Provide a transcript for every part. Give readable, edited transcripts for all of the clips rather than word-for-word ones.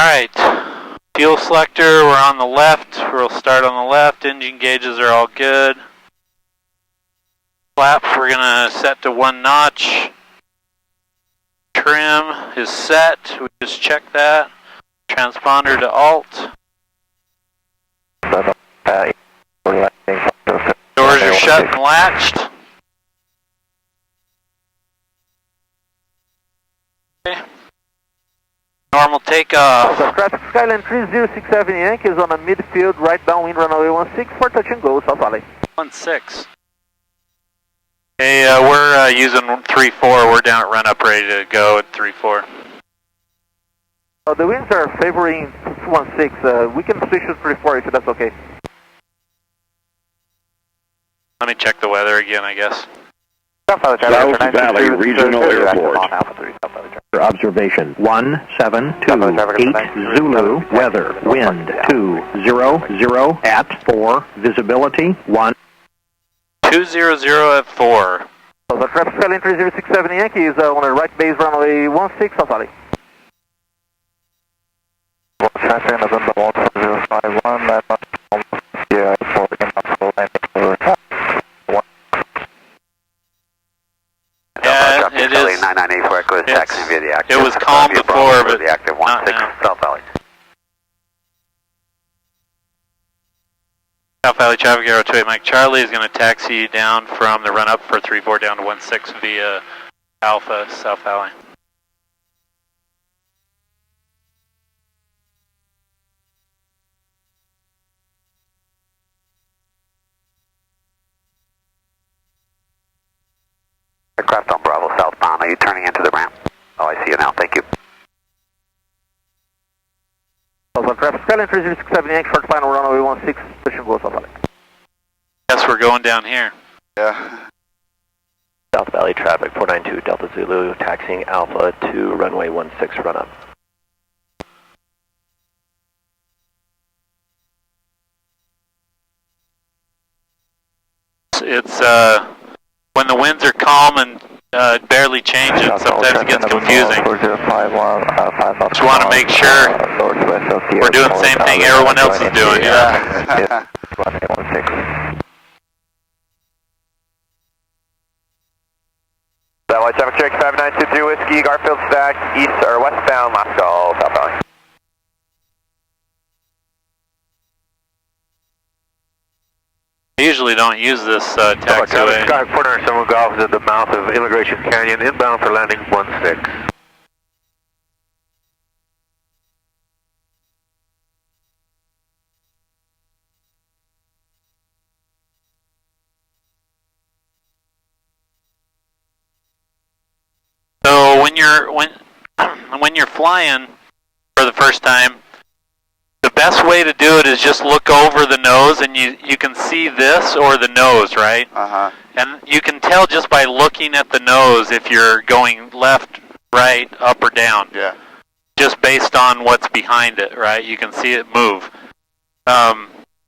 Alright, fuel selector, we're on the left. We'll start on the left. Engine gauges are all good. Flaps, we're going to set to 1 notch. Trim is set. We just checked that. Transponder to alt. Doors are shut and latched. Okay. Normal takeoff. Traffic Skyline 3067 Yankee is on a midfield, right downwind runway 16 for touch and go, South Valley. 16. Hey, we're using 3-4. We're down at run up, ready to go at 3-4. The winds are favoring 16. We can switch to 3-4 if that's okay. Let me check the weather again, I guess. South Valley Regional Airport. Observation 172 Zulu, weather, wind 200 at 4, visibility 1. 200 at 4. So the traffic Skyline 3067 Yankee is on the right base runway 16, South Valley. Traffic November 1051, yeah, it is. 998 taxiing via the active. It was calm before, but the active not 16 now. South Valley. South Valley traffic Aero 28 Mike Charlie is going to taxi you down from the run up for 3-4 down to 16 via Alpha South Valley. Aircraft on Bravo southbound, are you turning into the ramp? Oh, I see you now, thank you. So traffic Skyline 3067 Yankee, short final runway 16, push and go, South Valley. Yes, we're going down here. Yeah. South Valley traffic 492 Delta Zulu, taxiing Alpha to runway 16 run up. It's when the winds are calm and barely changing, sometimes it gets confusing. Just want to make sure we're doing the same thing everyone else is doing. Yeah. South Valley traffic check 5923 Whiskey, Garfield stack, east or westbound, last call, South Valley. I usually don't use this taxiway. Sky 407 Golf is at the mouth of Immigration Canyon, inbound for landing 16. So when you're flying for the first time, the best way to do it is just look over the nose, and you can see this or the nose, right? Uh-huh. And you can tell just by looking at the nose if you're going left, right, up, or down. Yeah. Just based on what's behind it, right? You can see it move.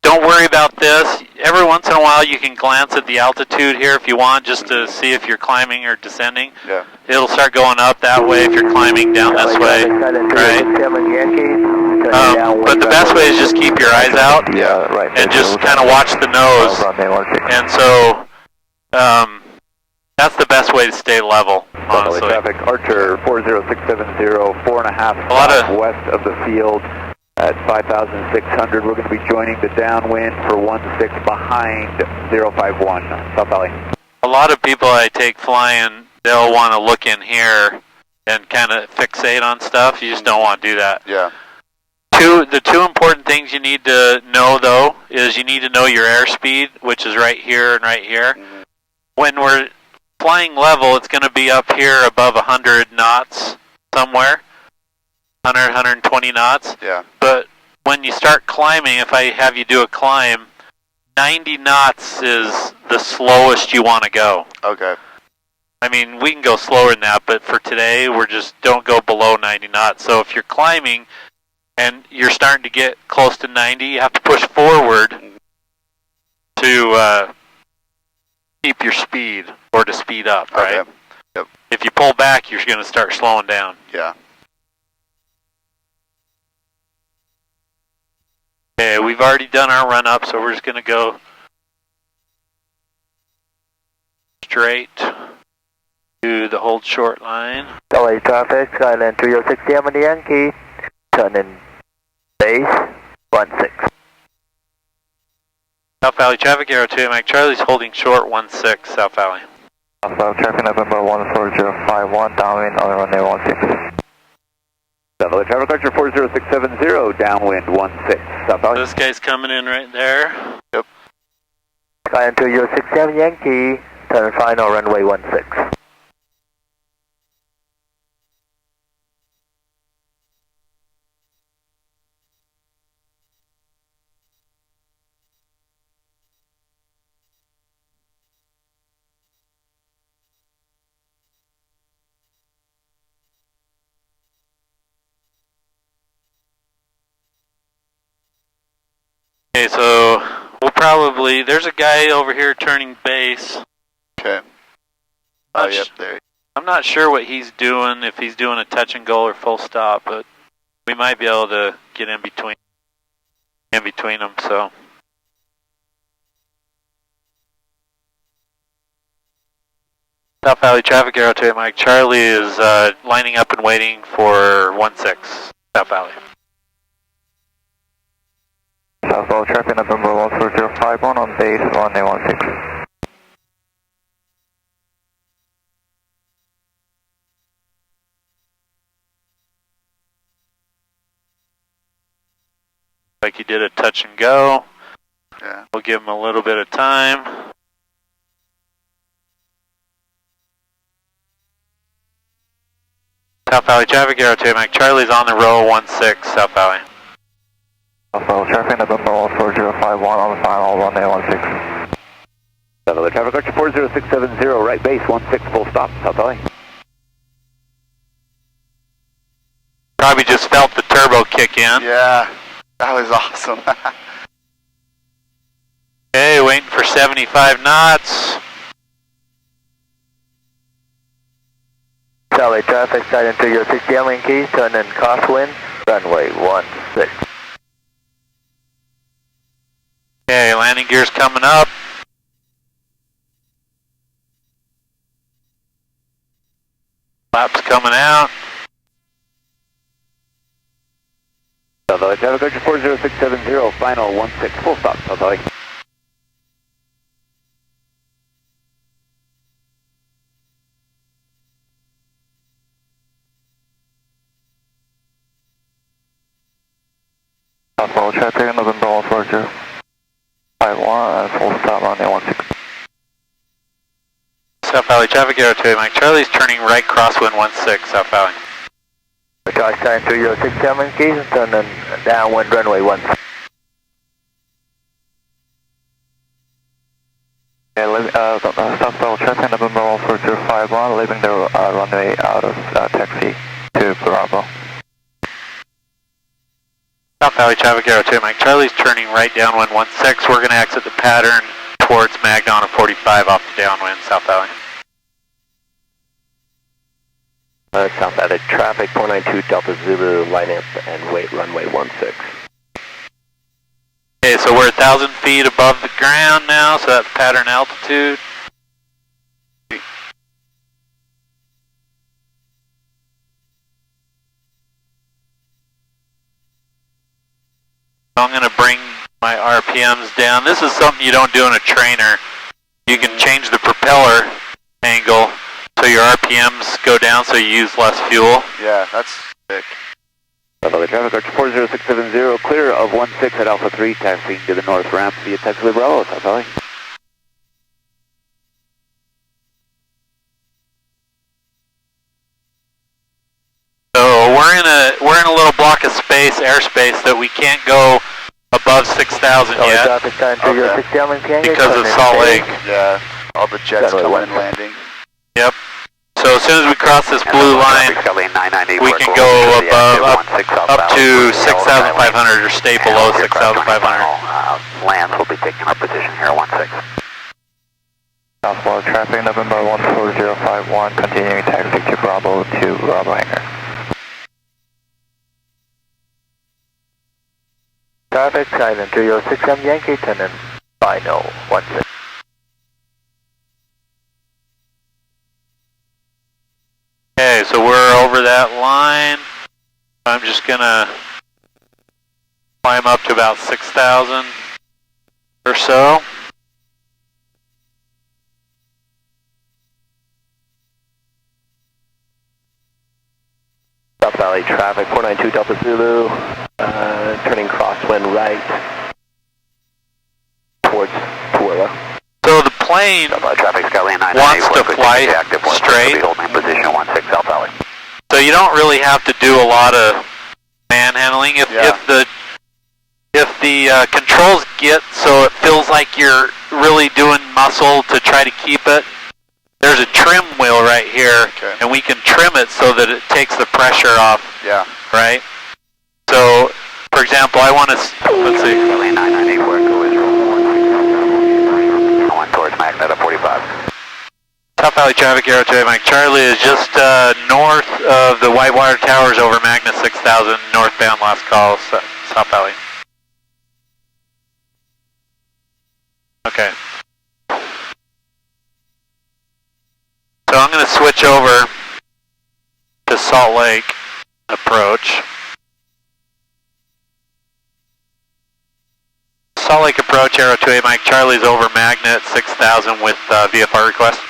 Don't worry about this. Every once in a while you can glance at the altitude here if you want, just to see if you're climbing or descending. Yeah. It'll start going up that way if you're climbing down this way, right? But the best way is just keep your eyes out and just kind of watch the nose. And so that's the best way to stay level, honestly. Traffic Archer 40670, 4.5 miles west of the field at 5,600. We're going to be joining the downwind for 16 behind 051, South Valley. A lot of people I take flying, they'll want to look in here and kind of fixate on stuff. You just don't want to do that. Yeah. The two important things you need to know, though, is you need to know your airspeed, which is right here and right here. Mm-hmm. When we're flying level, it's going to be up here above 100 knots somewhere, 100, 120 knots. Yeah. But when you start climbing, if I have you do a climb, 90 knots is the slowest you want to go. Okay. I mean, we can go slower than that, but for today, we're just don't go below 90 knots. So if you're climbing and you're starting to get close to 90, you have to push forward to keep your speed or to speed up, right? Okay. Yep. If you pull back, you're going to start slowing down. Yeah. Okay, we've already done our run up, so we're just going to go straight to the hold short line. LA traffic, Skyline 306 Yankee Yankee, turning base 16. South Valley traffic, Aero 2 Mike Charlie's holding short 16, South Valley. South traffic, November 14051, downwind on runway 16. South Valley traffic, Archer 40670, downwind 16, South Valley. This guy's coming in right there. Yep. Skyline 306 Yankee, turn final runway 16. Okay, so we'll probably, there's a guy over here turning base. Okay. Oh, yep, there. I'm not sure what he's doing, if he's doing a touch and go or full stop, but we might be able to get in between them, so. South Valley traffic, Aero 2 Mike Charlie is lining up and waiting for 16, South Valley. South Valley traffic, November 14051 on base runway 16. Like he did a touch and go. Yeah. We'll give him a little bit of time. South Valley traffic, Aero 2 Mike Charlie's on the row 16, South Valley. South Valley traffic, November 14051 on the final runway 16. South Valley traffic, Archer 40670, right base 16, full stop, South Valley. Probably just felt the turbo kick in. Yeah, that was awesome. Okay, waiting for 75 knots. Valley traffic, Skyline 306 Yankee, turn in crosswind, runway 16. Okay, landing gear's coming up. Flaps coming out. South Valley traffic, Archer 40670, final 16, full stop, South Valley. South Valley traffic, November 14051 and full stop runway 16. South Valley traffic, Aero 2 Mike Charlie's turning right crosswind 16, South Valley. Charlie Skyline 306 Yankee, turn in downwind runway 16. South Valley traffic, November 14051, leaving the runway out of taxi to Bravo. South Valley traffic, Aero 2 Mike Charlie's turning right downwind 16. We're going to exit the pattern towards Magdon 45 off the downwind, South Valley. South Valley traffic, 492 Delta Zulu, line up and wait runway 16. Okay, so we're 1,000 feet above the ground now, so that's pattern altitude. I'm going to bring my RPMs down. This is something you don't do in a trainer. You can change the propeller angle so your RPMs go down so you use less fuel. Yeah, that's sick. South Valley traffic, Archer 40670, clear of 16 at Alpha 3, taxiing to the north ramp via SLC Bravo, South Valley. So we're in a little block of space, airspace, that we can't go above 6,000 yet because of Salt Lake. Yeah, all the jets coming and landing. Yep. So as soon as we cross this blue line, we can go above, up to 6,500 or stay below 6,500. Lands will be taking our position here, 16. Southbound traffic, November 14051, continuing taxi to Bravo to Bravo hangar. traffic, Island 3067 Yankee, 10 and final 16. Okay, so we're over that line. I'm just gonna climb up to about 6,000 or so. South Valley traffic, 492 Delta Zulu, turning crosswind right towards Tooele. So the plane Traffic Skylane wants to fly straight, holding position 16 South Valley. so you don't really have to do a lot of manhandling. If the controls get so it feels like you're really doing muscle to try to keep it, there's a trim wheel right here, and we can trim it so that it takes the pressure off. Yeah. Right? So, for example, I want to, let's see. Skylane 994 Echo Israel 1 towards Magnet 45. South Valley traffic, Aero 2 Mike Charlie is just north of the Whitewater Towers over Magna 6000, northbound last call, South Valley. Okay. So I'm going to switch over to Salt Lake approach. Salt Lake approach, Aero 2 Mike Charlie's over Magnet 6000 with VFR request.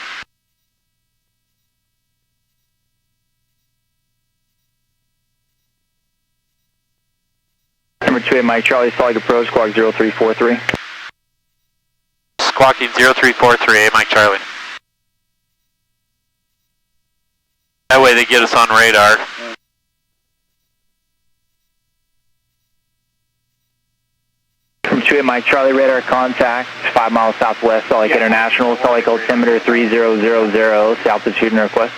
Number 2 Mike Charlie, Salt Lake approach, squawk 0343. Squawking 0343, Mike Charlie. That way they get us on radar. From 2 Mike Charlie, radar contact, 5 miles southwest, Salt Lake International, Salt Lake altimeter 3000, altitude and request.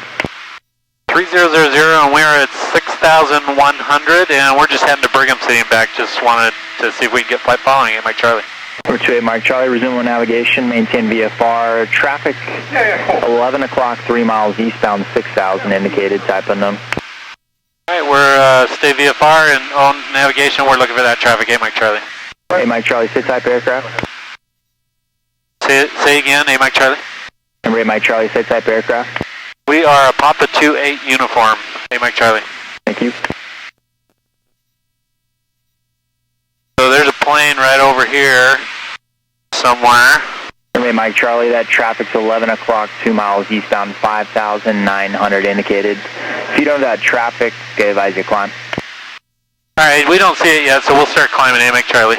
3000, and we're at 6,100, and we're just heading to Brigham City and back. Just wanted to see if we can get flight following it, Mike Charlie. Number 2 Mike Charlie, resume on navigation, maintain VFR, traffic 11 o'clock, 3 miles eastbound, 6,000 indicated, type unknown. Alright, we're stay VFR and on navigation, we're looking for that traffic, Mike Charlie. Hey Mike Charlie, sit type aircraft. Say again, Mike Charlie. Number 8 Mike Charlie, sit type aircraft. We are a Papa 28 uniform, Mike Charlie. Thank you. So there's a plane right over here somewhere. Number 8 Mike Charlie, that traffic's 11 o'clock, 2 miles eastbound, 5,900 indicated. If you don't have that traffic, advise you climb. Alright, we don't see it yet, so we'll start climbing, Mike Charlie.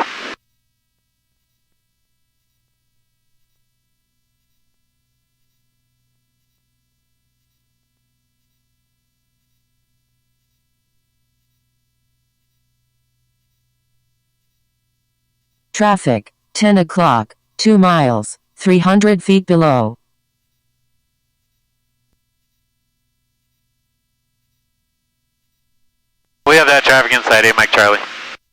Traffic, 10 o'clock, 2 miles, 300 feet below. We have that traffic inside, Mike Charlie.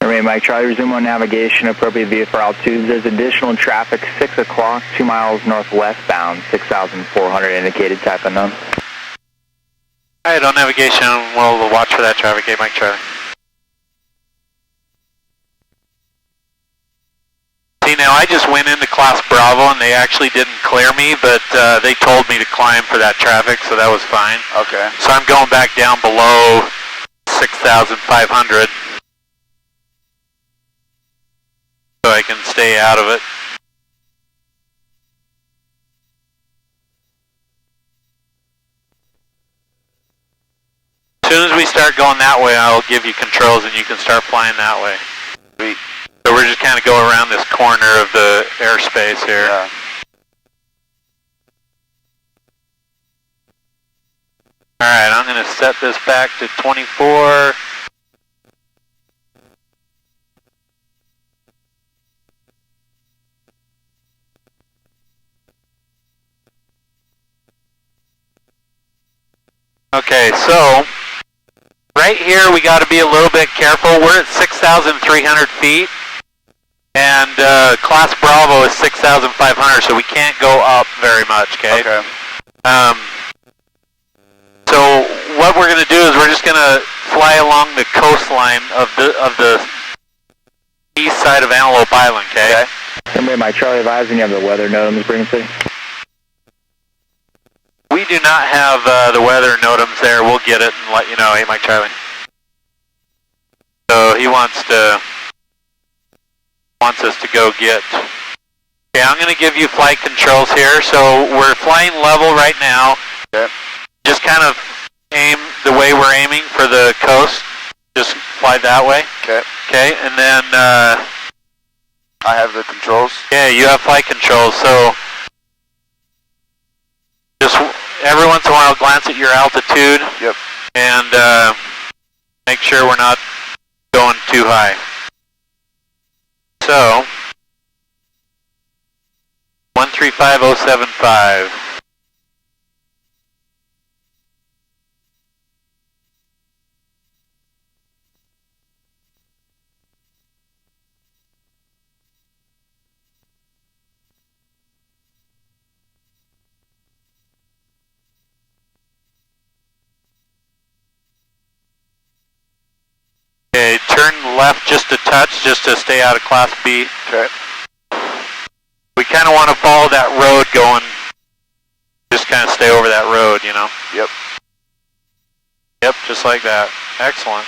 Number 8 Mike Charlie, resume on navigation, appropriate VFR altitude. There's additional traffic, 6 o'clock, 2 miles northwest bound, 6,400 indicated, type unknown. Alright, on navigation, we'll watch for that traffic, Mike Charlie. See, now I just went into Class Bravo and they actually didn't clear me, but they told me to climb for that traffic, so that was fine. Okay. So I'm going back down below 6,500 so I can stay out of it. As soon as we start going that way, I'll give you controls and you can start flying that way. Sweet. So we're just kind of go around this corner of the airspace here. Yeah. Alright, I'm going to set this back to 24. Okay, so right here we got to be a little bit careful. We're at 6,300 feet and Class Bravo is 6,500, so we can't go up very much, okay? Okay. So what we're going to do is we're just going to fly along the coastline of the east side of Antelope Island, okay? Somebody, Mike Charlie advising you have the weather NOTAMs, Brigham City. We do not have the weather NOTAMs there. We'll get it and let you know. Hey, Mike Charlie. So he wants us to go get. Okay, I'm going to give you flight controls here. So we're flying level right now. Okay. Just kind of aim the way we're aiming for the coast. Just fly that way. Okay. Okay, and then I have the controls. yeah, you have flight controls. So just every once in a while, glance at your altitude. Yep. And make sure we're not going too high. So 135075. Okay, turn left just a touch, just to stay out of Class B. Okay. We kind of want to follow that road going, just kind of stay over that road, you know? Yep. Yep, just like that. Excellent.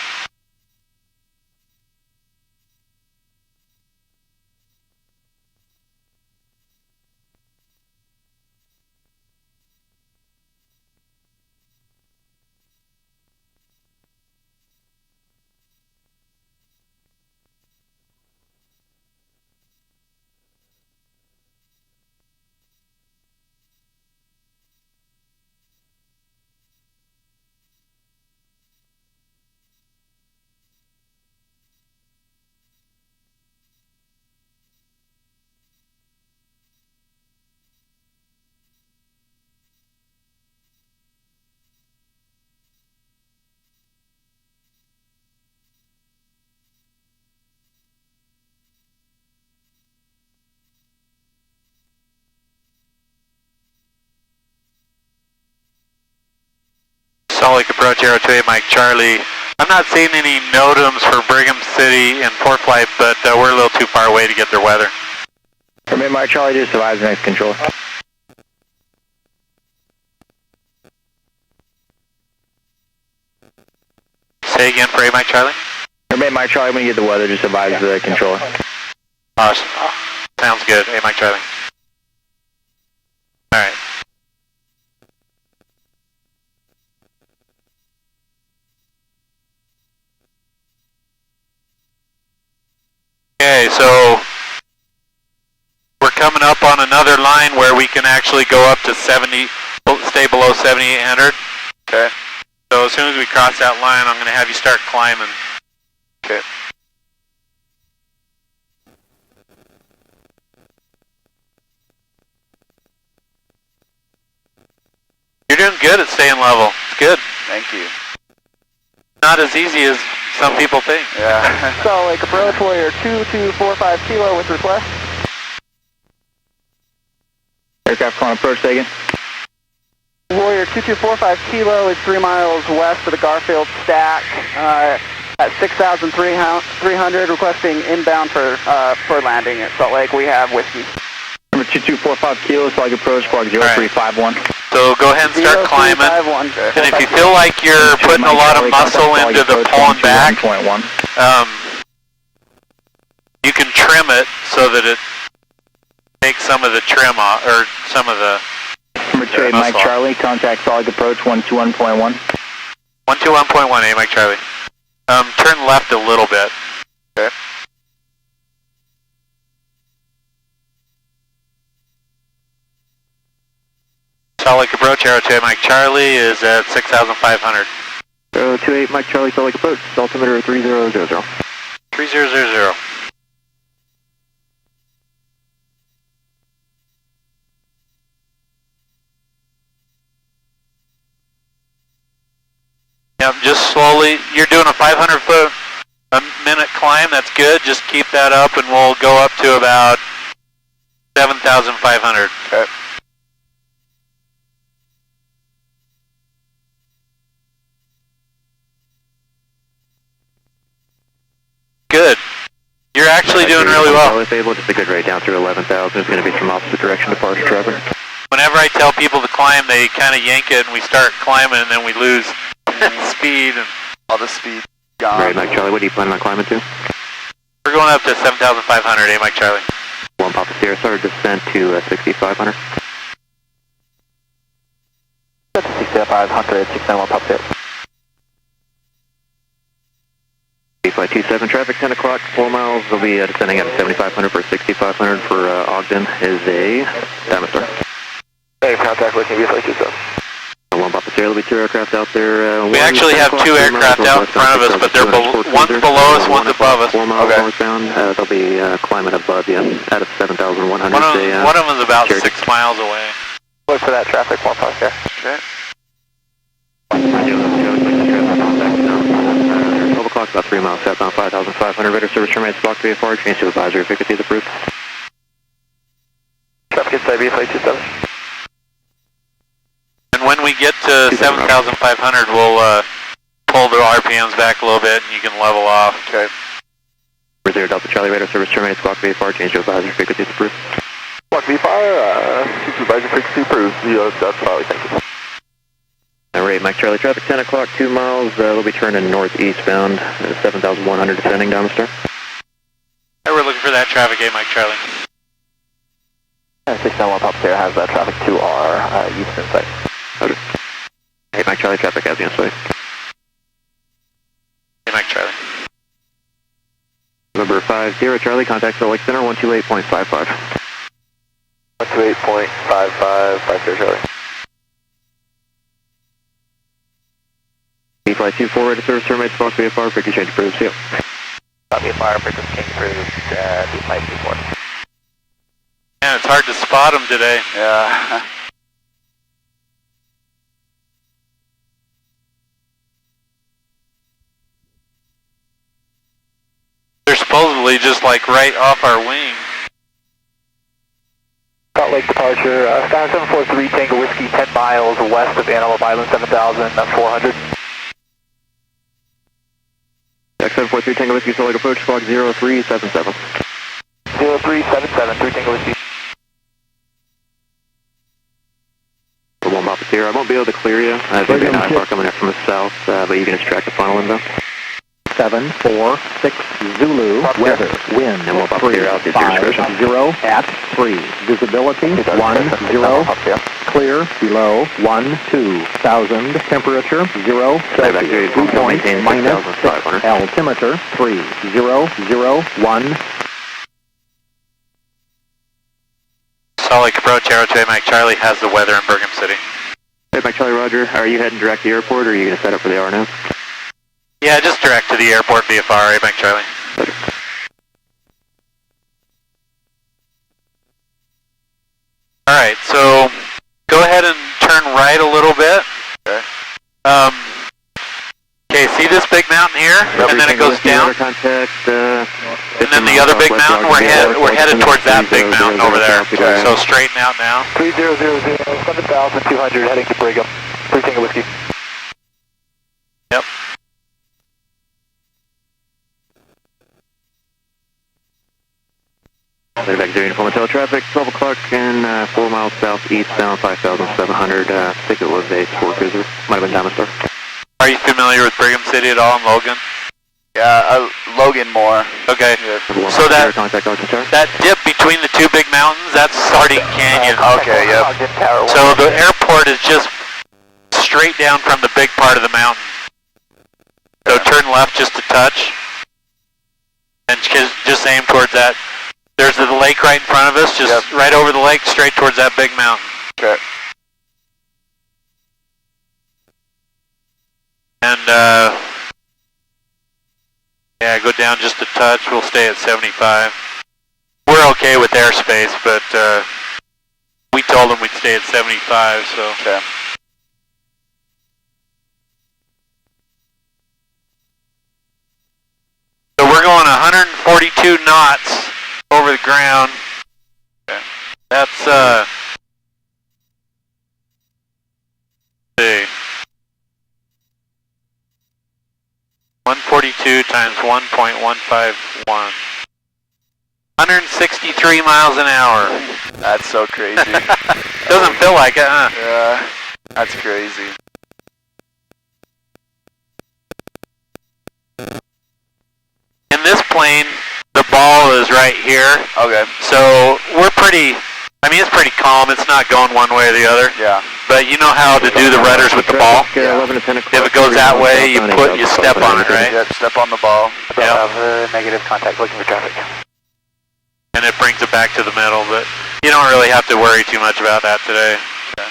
Salt Lake approach, Aero 28, Mike Charlie. I'm not seeing any NOTAMs for Brigham City and Fort Flight, but we're a little too far away to get their weather. Somebody, Mike Charlie, just advise the next control. Say again for A, Mike Charlie. Somebody, Mike Charlie, when you get the weather, just advise the controller. Awesome. Sounds good. A, Mike Charlie. All right. Okay, so we're coming up on another line where we can actually go up to 70, stay below 7,800. Okay. So as soon as we cross that line, I'm going to have you start climbing. Okay. You're doing good at staying level. It's good. Thank you. Not as easy as some people think. Yeah. Salt Lake approach, Warrior 2245 kilo with request. Aircraft calling approach, say again. Warrior 2245 kilo is 3 miles west of the Garfield stack at 6,300, requesting inbound for landing at Salt Lake. We have whiskey. Number 2245 kilo, Salt Lake approach, squawk 0351. So go ahead and start climbing. And if you feel like you're putting a lot of muscle into the pulling back, you can trim it so that it takes some of the trim off, or some of the Number 28, Mike Charlie, contact Salt Lake approach 121.1. 121.1, Mike Charlie. Turn left a little bit. Okay. Salt Lake approach, Aero 28, Mike Charlie is at 6,500. Aero 28, Mike Charlie, Salt Lake approach, altimeter 3000. 3000. Yep, just slowly. You're doing a 500 foot a minute climb. That's good. Just keep that up, and we'll go up to about 7,500. Okay. Good. You're actually doing really well. If able, just a good rate down through 11,000. It's going to be from opposite direction departure traffic. Whenever I tell people to climb, they kind of yank it, and we start climbing, and then we lose speed and All the speed gone. Right, Mike Charlie, what are you planning on climbing to? we're going up to 7,500, Mike Charlie. 1 Papa Sierra, start descent to 6,500. 6,500, 691 Pop Sierra. Flight 27, traffic 10 o'clock, 4 miles. They'll be descending at 7,500 for 6,500 for Ogden is a Diamond Star. Hey, contact with me, Flight 27. 1 Papa Sierra, there'll be 2 aircraft out there. We actually have 2 aircraft out in front of us, but they're one's below us, one's above us. 4 miles northbound, they'll be climbing above you out of 7,100. One of them is about 6 miles away. Look for that traffic, 1 Pop Sierra. Okay. 12 o'clock, about 3 miles southbound, 5,500. Radar service terminates block VFR, change to advisory, frequency is approved. Traffic inside Flight 27. And when we get to 7,500, we'll pull the RPMs back a little bit, and you can level off. Okay. 0 Delta Charlie, radar service terminates block VFR, change to advisory, frequency is approved. Block VFR, supervisor frequency approved. That's all, thank you. Alright, Mike Charlie, traffic 10 o'clock, 2 miles, they'll be turning northeastbound, 7,100 descending Diamond Star. Hey, we're looking for that traffic, Mike Charlie. 691 Pop Sierra has traffic to our eastern site. Hey, Mike Charlie, traffic has the inside. Hey, Mike Charlie. Number 50 Charlie, contact Salt Lake Center, 128.55. 128.55, 50 Charlie. Flight 24, radar service terminates block VFR, frequency change approved, see you. VFR, frequency change approved, Flight 24. Man, it's hard to spot them today. Yeah. They're supposedly just like right off our wing. Salt Lake departure, Sky 743 Tango Whiskey, 10 miles west of Antelope Island, 7,400. X743 Tango Whiskey, Salt Lake approach, squawk 0377. 0377, 3 Tango Whiskey. 1 Papa Sierra, I won't be able to clear you. There's going to be an I-bar coming in from the south, but you can extract the funnel window. 746 Zulu, weather, wind, And 1 Papa Sierra, altitude 0 at 3, visibility 10, clear below 12,000, temperature 0 Celsius, dew point minus 6, altimeter 3001. Salt Lake approach, Arrow 2, Mike Charlie has the weather in Brigham City. Hey, Mike Charlie, Roger. Are you heading direct to the airport, or are you going to set up for the hour now? Yeah, just direct to the airport VFR, Mike Charlie. Alright, so go ahead and turn right a little bit. Okay. Okay, see this big mountain here? And then it goes down? Contact, And then the other big mountain, we're headed towards that big mountain over there. So straighten out now. 3000, 7,200, heading to Brigham, 3 Tango Whiskey. Yep. Back to uniform hotel traffic, 12 o'clock and 4 miles southeastbound, 5,700. I think it was a sport cruiser. Might have been Diamond Star. Are you familiar with Brigham City at all in Logan? Yeah, Logan more. Okay. Yeah. So that that dip between the 2 big mountains, that's Sardine Canyon. Okay, yep. So the airport is just straight down from the big part of the mountain. So turn left just a touch, and just aim towards that. There's the lake right in front of us, just right over the lake, straight towards that big mountain. Okay. And, yeah, go down just a touch. We'll stay at 75. We're okay with airspace, but we told them we'd stay at 75, so. Okay. So we're going 142 knots over the ground. Okay. That's, see. 142 times 1.151. 163 miles an hour. That's so crazy. Doesn't feel like it, huh? Yeah, that's crazy. In this plane, the ball is right here. Okay. So we're pretty, I mean, it's pretty calm. It's not going one way or the other. Yeah. But you know how to do the rudders with the ball? Yeah. 11 to 10 o'clock. If it goes that way, you step on it, right? Yep, step on the ball. Yep. Negative contact, looking for traffic. And it brings it back to the middle, but you don't really have to worry too much about that today. Okay.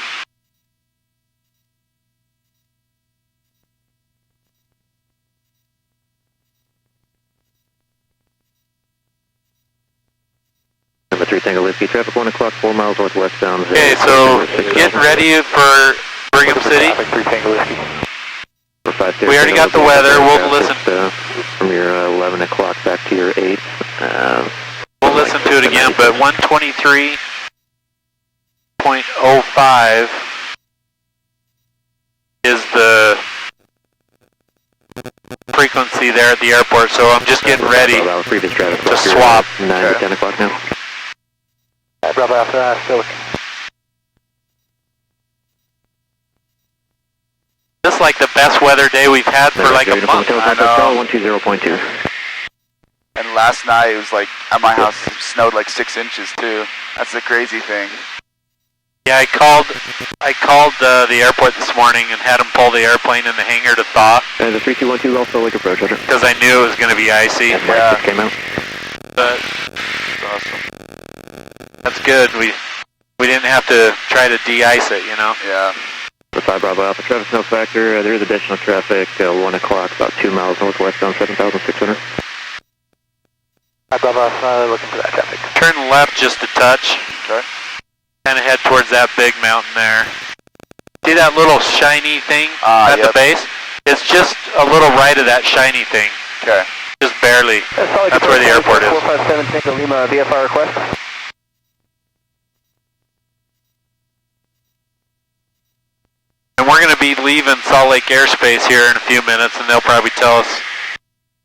Number 3 Tango Whiskey, traffic 1 o'clock, 4 miles northwestbound. Okay, so getting ready for Brigham City. We already got the weather. We'll listen. From your 11 o'clock back to your 8. We'll listen to it again, but 123.05 is the frequency there at the airport, so I'm just getting ready to swap. 9 to 10 o'clock now. Bravo Alpha, still looking. This is like the best weather day we've had for like a month. I know. 120.2. And last night it was like, at my house, it snowed like 6 inches too. That's the crazy thing. Yeah, I called the airport this morning and had them pull the airplane in the hangar to thaw. And the 3212 also like approach, Roger. Because I knew it was going to be icy. Yeah. Came out. But That's awesome. that's good. We didn't have to try to de-ice it, you know. Yeah. For 5 Bravo Alpha, traffic no factor. There is additional traffic, 1 o'clock, about 2 miles northwestbound, 7,600. 5 Bravo Alpha, looking for that traffic. Turn left just a touch. Okay. Kind of head towards that big mountain there. See that little shiny thing at the base? It's just a little right of that shiny thing. Okay. Just barely. That's where the airport is. 457 Tango Lima, VFR request. And we're going to be leaving Salt Lake airspace here in a few minutes, and they'll probably tell us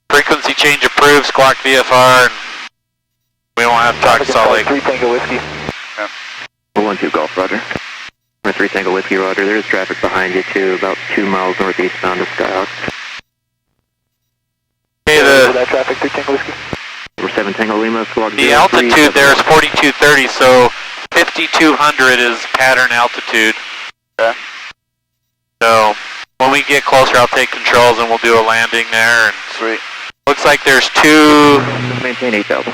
frequency change approved, squawk VFR, and we won't have to talk to Salt Lake. 3 Tango Whiskey. 1-2 Golf, Roger. Number 3 Tango Whiskey, Roger. There is traffic behind you too, about 2 miles northeastbound of Skyhawk. Okay, that traffic, 3 Tango Whiskey. Number 7 Tango Lima, squawk the altitude there is 4230, so 5200 is pattern altitude. Okay. So when we get closer, I'll take controls and we'll do a landing there. And Sweet. looks like there's two Maintain 8,000.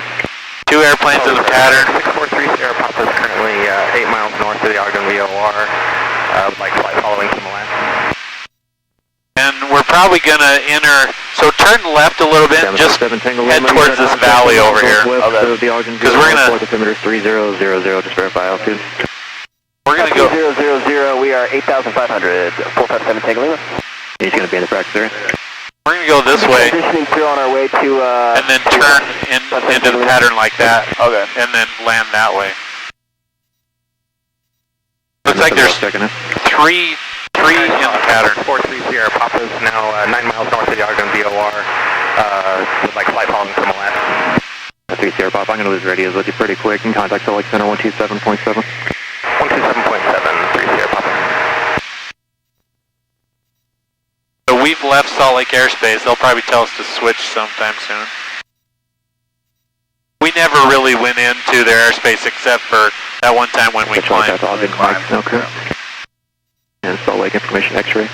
airplanes in the pattern. 643 Sierra Papa is currently 8 miles north of the Ogden VOR, like flight following from Milan. And we're probably going to enter, so turn left a little bit and just head towards this valley over here. Because we're going to... altimeter 3000, just verify altitude. We're going to go... 000, we are 8,500, 457 Tango Lima. He's going to be in the practice area. We're going to go this way. Transitioning through on our way to... and then turn into the pattern like that. Okay. And then land that way. Looks like there's three in the pattern. 43 Sierra Papa is now 9 miles north of the Ogden VOR, with like flight following from Milan. 3 Sierra Papa, I'm going to lose radios with you pretty quick and contact Salt Lake Center 127.7. 127.7, 3 Sierra Papa. So we've left Salt Lake airspace. They'll probably tell us to switch sometime soon. We never really went into their airspace except for that one time when we climbed. Okay. And Salt Lake information X-ray.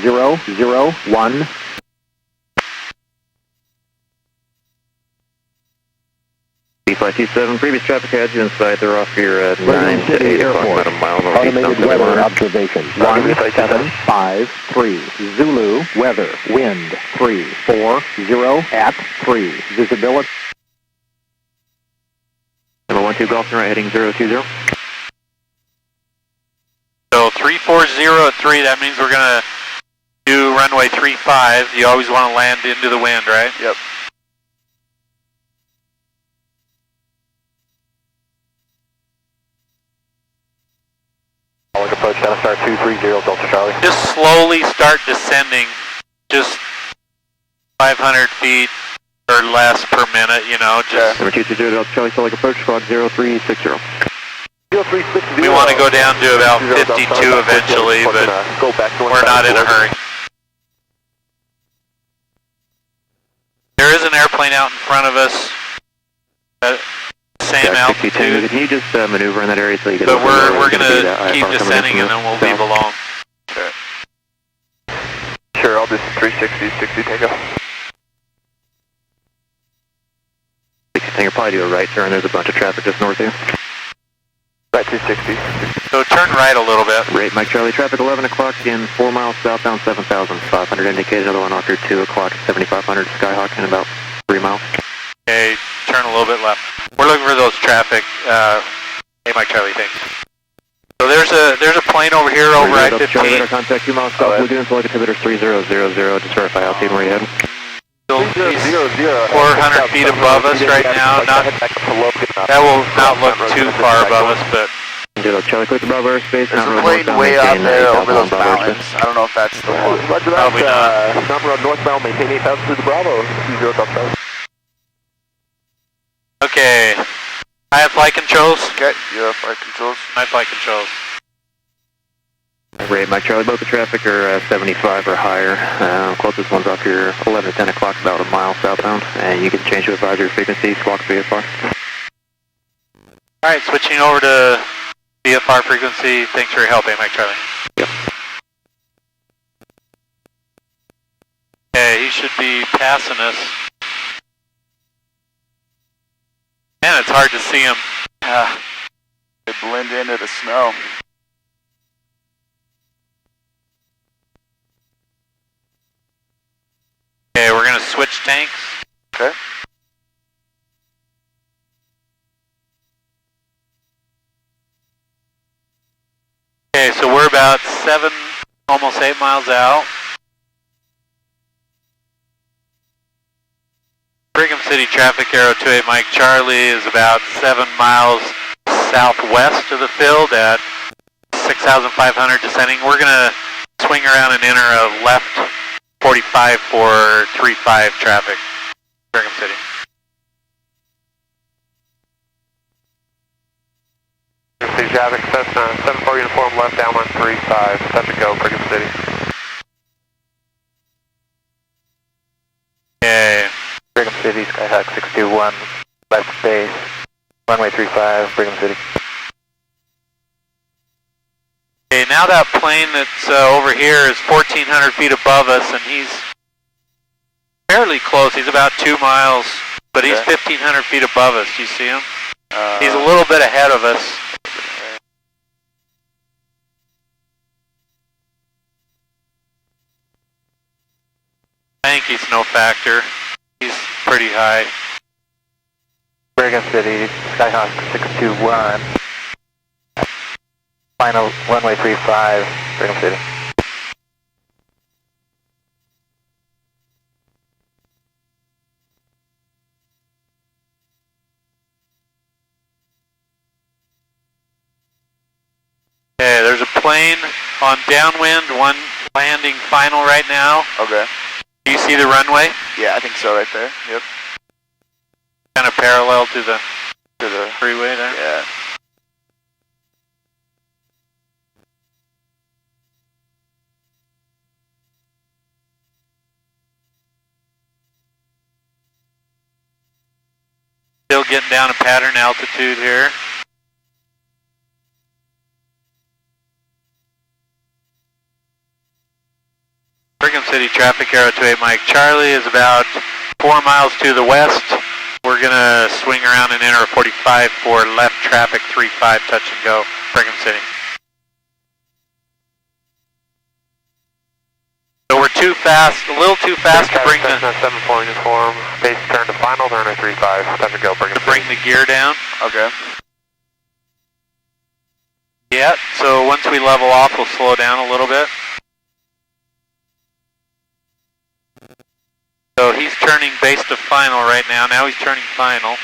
Zero, 1. B527, previous traffic had you inside. They're off your 9 to 8 o'clock, about a mile northeast. Automated weather observation. 1753. Zulu, weather, wind, 340 at 3. Visibility. Number 12 Golf, right heading 020. So 340 at 3, that means we're going to do runway 35. You always want to land into the wind, right? Yep. Solid approach, down star 230 Delta Charlie. Just slowly start descending, just 500 feet or less per minute, you know, just... Number 220 Delta Charlie, Solid approach, squawk 0360. 0360. We want to go down to about 52 eventually, but we're not in a hurry. There is an airplane out in front of us, same altitude. Can you just maneuver in that area so you can... But we're going to keep descending and then we'll leave alone. Sure. Sure, I'll do 360, 60 takeoff. 60, you'll probably do a right turn. There's a bunch of traffic just north of you. Right 260. So turn right a little bit. Rate Mike Charlie, traffic 11 o'clock in 4 miles southbound, 7,500 indicated. Another one after 2 o'clock, 7,500 Skyhawk in about 3 miles. Okay, turn a little bit left. We're looking for those traffic. Hey, Mike Charlie, thanks. So there's a plane over here over I-15. Contact 2 miles south, Lagoon, select altimeter 3000, just verify altitude where you head. He's 400 feet above us right now. That will not look too far above us, but... Charlie, click the Bravo airspace. There's a plane way out there over those mountains. I don't know if that's the one. Probably not. Number on northbound, maintain 8,000 to the Bravo. 20 Delta. Okay. I have flight controls. Okay, you have flight controls. My flight controls. Rate Mike Charlie, both the traffic are 75 or higher. Closest one's up here 11 to 10 o'clock, about a mile southbound. And you can change to advisory frequency, squawk VFR. Alright, switching over to VFR frequency. Thanks for your help, Mike Charlie. Yep. Okay, he should be passing us. Man, it's hard to see him. They blend into the snow. Okay, we're going to switch tanks. Okay. Okay, so we're about 7, almost 8 miles out. Brigham City traffic, Aero 28 Mike Charlie is about 7 miles southwest of the field at 6,500 descending. We're going to swing around and enter a left 45 for 35 traffic, Brigham City. Brigham City traffic, Cessna 74 uniform left downwind 35, touch and go, Brigham City. Okay. Brigham City, Skyhawk 621, left base, runway 35, Brigham City. Okay, now that plane that's over here is 1,400 feet above us, and he's fairly close. He's about 2 miles, but he's 1,500 feet above us. Do you see him? He's a little bit ahead of us. I think he's no factor. He's pretty high. Brigham City, Skyhawk 621. Final runway 35, Brigham City. Okay, there's a plane on downwind, one landing final right now. Okay. Do you see the runway? Yeah, I think so right there. Yep. Kind of parallel to the freeway there? Yeah. Still getting down to pattern altitude here. Brigham City traffic, Aero 28 Mike Charlie is about 4 miles to the west. We're going to swing around and enter a 45 for left traffic 35, touch and go, Brigham City. So we're too fast, a little too fast to bring the... 74 uniform, base turn to final, runway 35, touch and go, Brigham City. Bring the gear down. Okay. Yeah, so once we level off, we'll slow down a little bit. So he's turning base to final right now. Now he's turning final.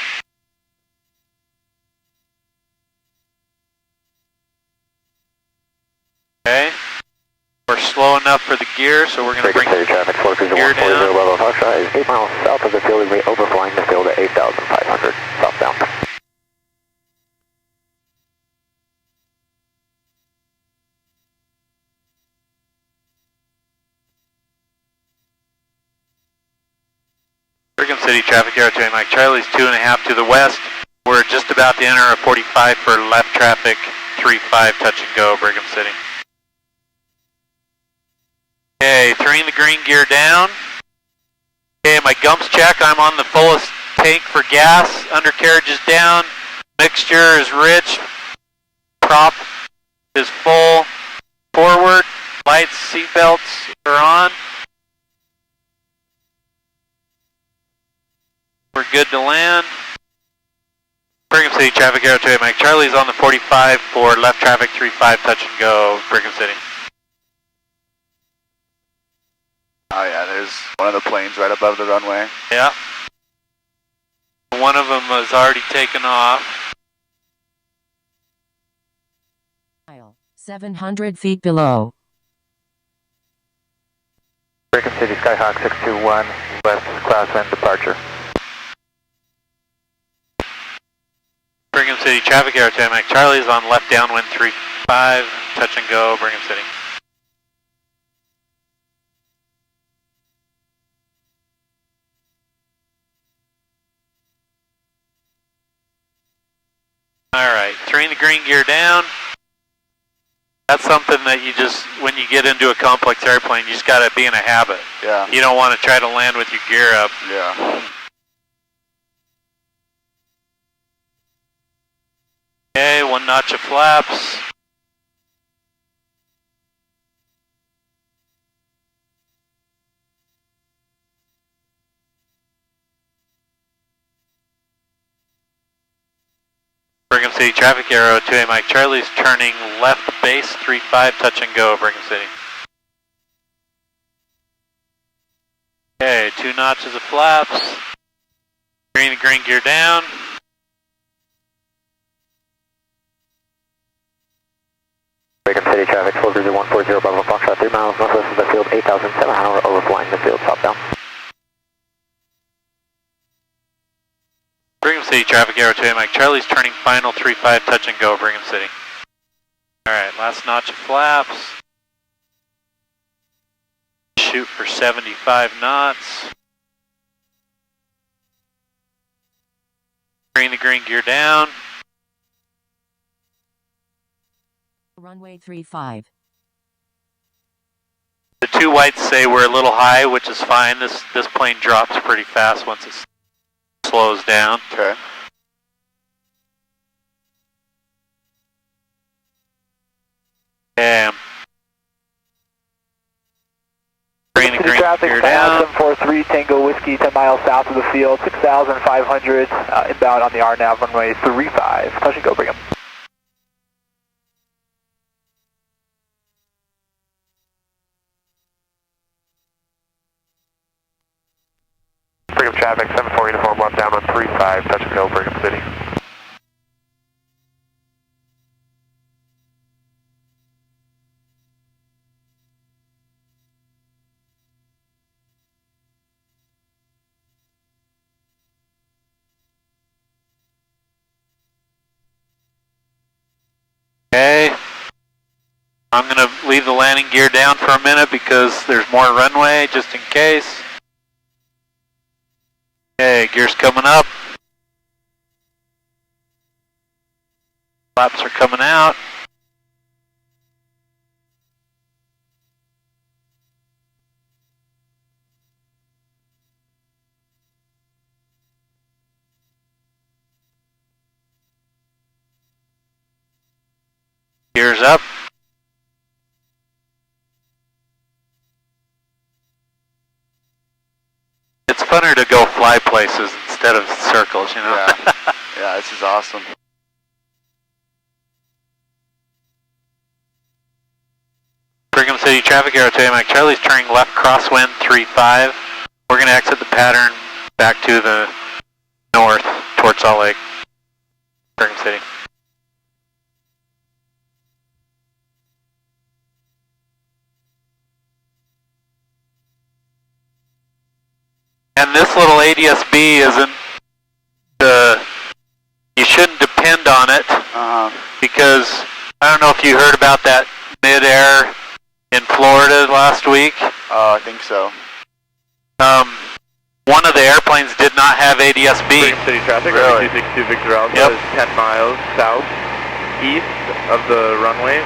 Okay. We're slow enough for the gear, so we're going to bring City traffic, gear down. Bravo Foxtrot is 8 miles south of the field. We'll be overflying the field at 8,500 southbound. Brigham City traffic, Aero 2 Mike Charlie's 2.5 to the west. We're just about to enter a 45 for left traffic, 3-5 touch and go, Brigham City. Okay, 3 in the green, gear down. Okay, my gumps check, I'm on the fullest tank for gas, undercarriage is down, mixture is rich, prop is full, forward, lights, seatbelts are on. We're good to land. Brigham City traffic, Aero 2 Mike Charlie's on the 45 for left traffic, 3-5 touch and go, Brigham City. Oh yeah, there's one of the planes right above the runway. Yeah. One of them was already taken off. 700 feet below. Brigham City Skyhawk 621, west crosswind departure. Brigham City traffic, Aero 2 Mike Charlie's on left downwind, 3-5 touch and go, Brigham City. Alright, 3 in the green, gear down. That's something that you just, when you get into a complex airplane, you just gotta be in a habit. Yeah. You don't want to try to land with your gear up. Yeah. Okay, 1 notch of flaps. Brigham City traffic, Aero 2 Mike Charlie's turning left base, 3-5 touch and go, Brigham City. Okay, 2 notches of flaps. Green to green, gear down. Brigham City traffic, 40140 Bravo Foxtrot, 3 miles northwest of the field, 8,700 overflying the field southbound. Brigham City traffic, Aero 2 Mike Charlie's turning final, 3-5 touch and go, Brigham City. Alright, last notch of flaps. Shoot for 75 knots. Green to green, gear down. Runway 35. The 2 whites say we're a little high, which is fine. This plane drops pretty fast once it slows down. Okay. Okay. Green to green, traffic, gear down. 743 Tango Whiskey, 10 miles south of the field, 6,500 inbound on the RNAV runway 35. Touch and go, Brigham. Brigham traffic, 74 uniform, left down on 3-5, touch and go, Brigham City. Okay. I'm going to leave the landing gear down for a minute because there's more runway just in case. Okay, gear's coming up. Flaps are coming out. Gears up. It's funner to go fly places instead of circles, you know? Yeah. Yeah, this is awesome. Brigham City traffic, Aero 2 Mike Charlie's turning left crosswind 3-5. We're going to exit the pattern back to the north towards Salt Lake, Brigham City. little ADS-B isn't you shouldn't depend on it because I don't know if you heard about that mid-air in Florida last week. I think so. One of the airplanes did not have ADS-B. City traffic, really? 262 Victor Alpha Yep. is 10 miles south, east of the runway,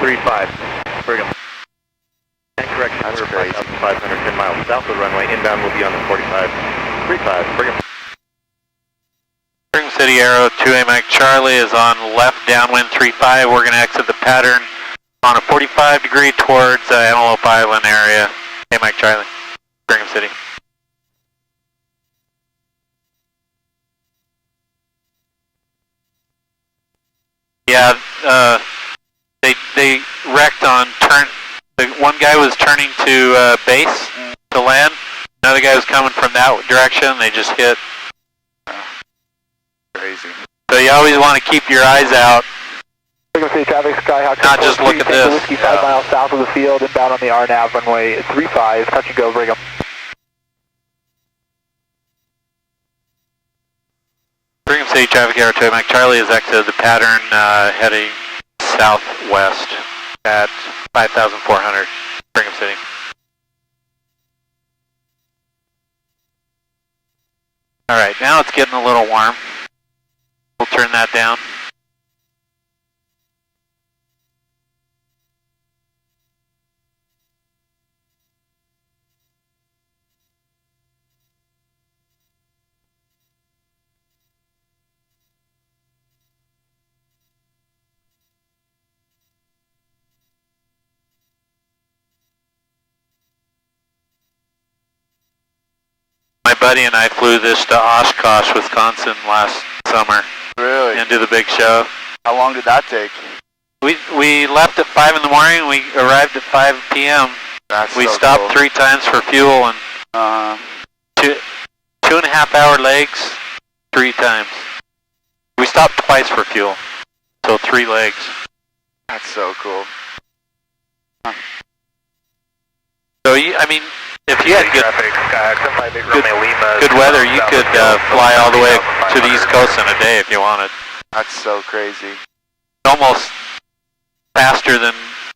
35. Brigham. And correction, That's we're crazy. 510 miles south of the runway. Inbound will be on the 45. 35. Brigham. Brigham City Aero 2A Mike Charlie is on left downwind 35. We're going to exit the pattern on a 45 degree towards Antelope Island area. Hey Mike Charlie, Brigham City. Yeah, they wrecked on turn. One guy was turning to base to land. Another guy was coming from that direction. They just hit. Crazy. So you always want to keep your eyes out. Brigham City traffic, Skyhawk. Not just look at this. Whiskey 5 miles south of the field, inbound on the RNAV runway 35. Touch and go, Brigham. Brigham City traffic Aero 2 Mike Charlie has exited the pattern heading southwest at 5,400. Brigham City. Alright, now it's getting a little warm. We'll turn that down. My buddy and I flew this to Oshkosh, Wisconsin last summer. Really? Into the big show. How long did that take? We left at 5 in the morning. We arrived at 5 p.m. We so stopped cool. 3 times for fuel and 2.5 hour legs 3 times. We stopped twice for fuel, so 3 legs. That's so cool. So I mean, if you had good weather, you could fly all the way to the East Coast in a day if you wanted. That's so crazy. Almost faster than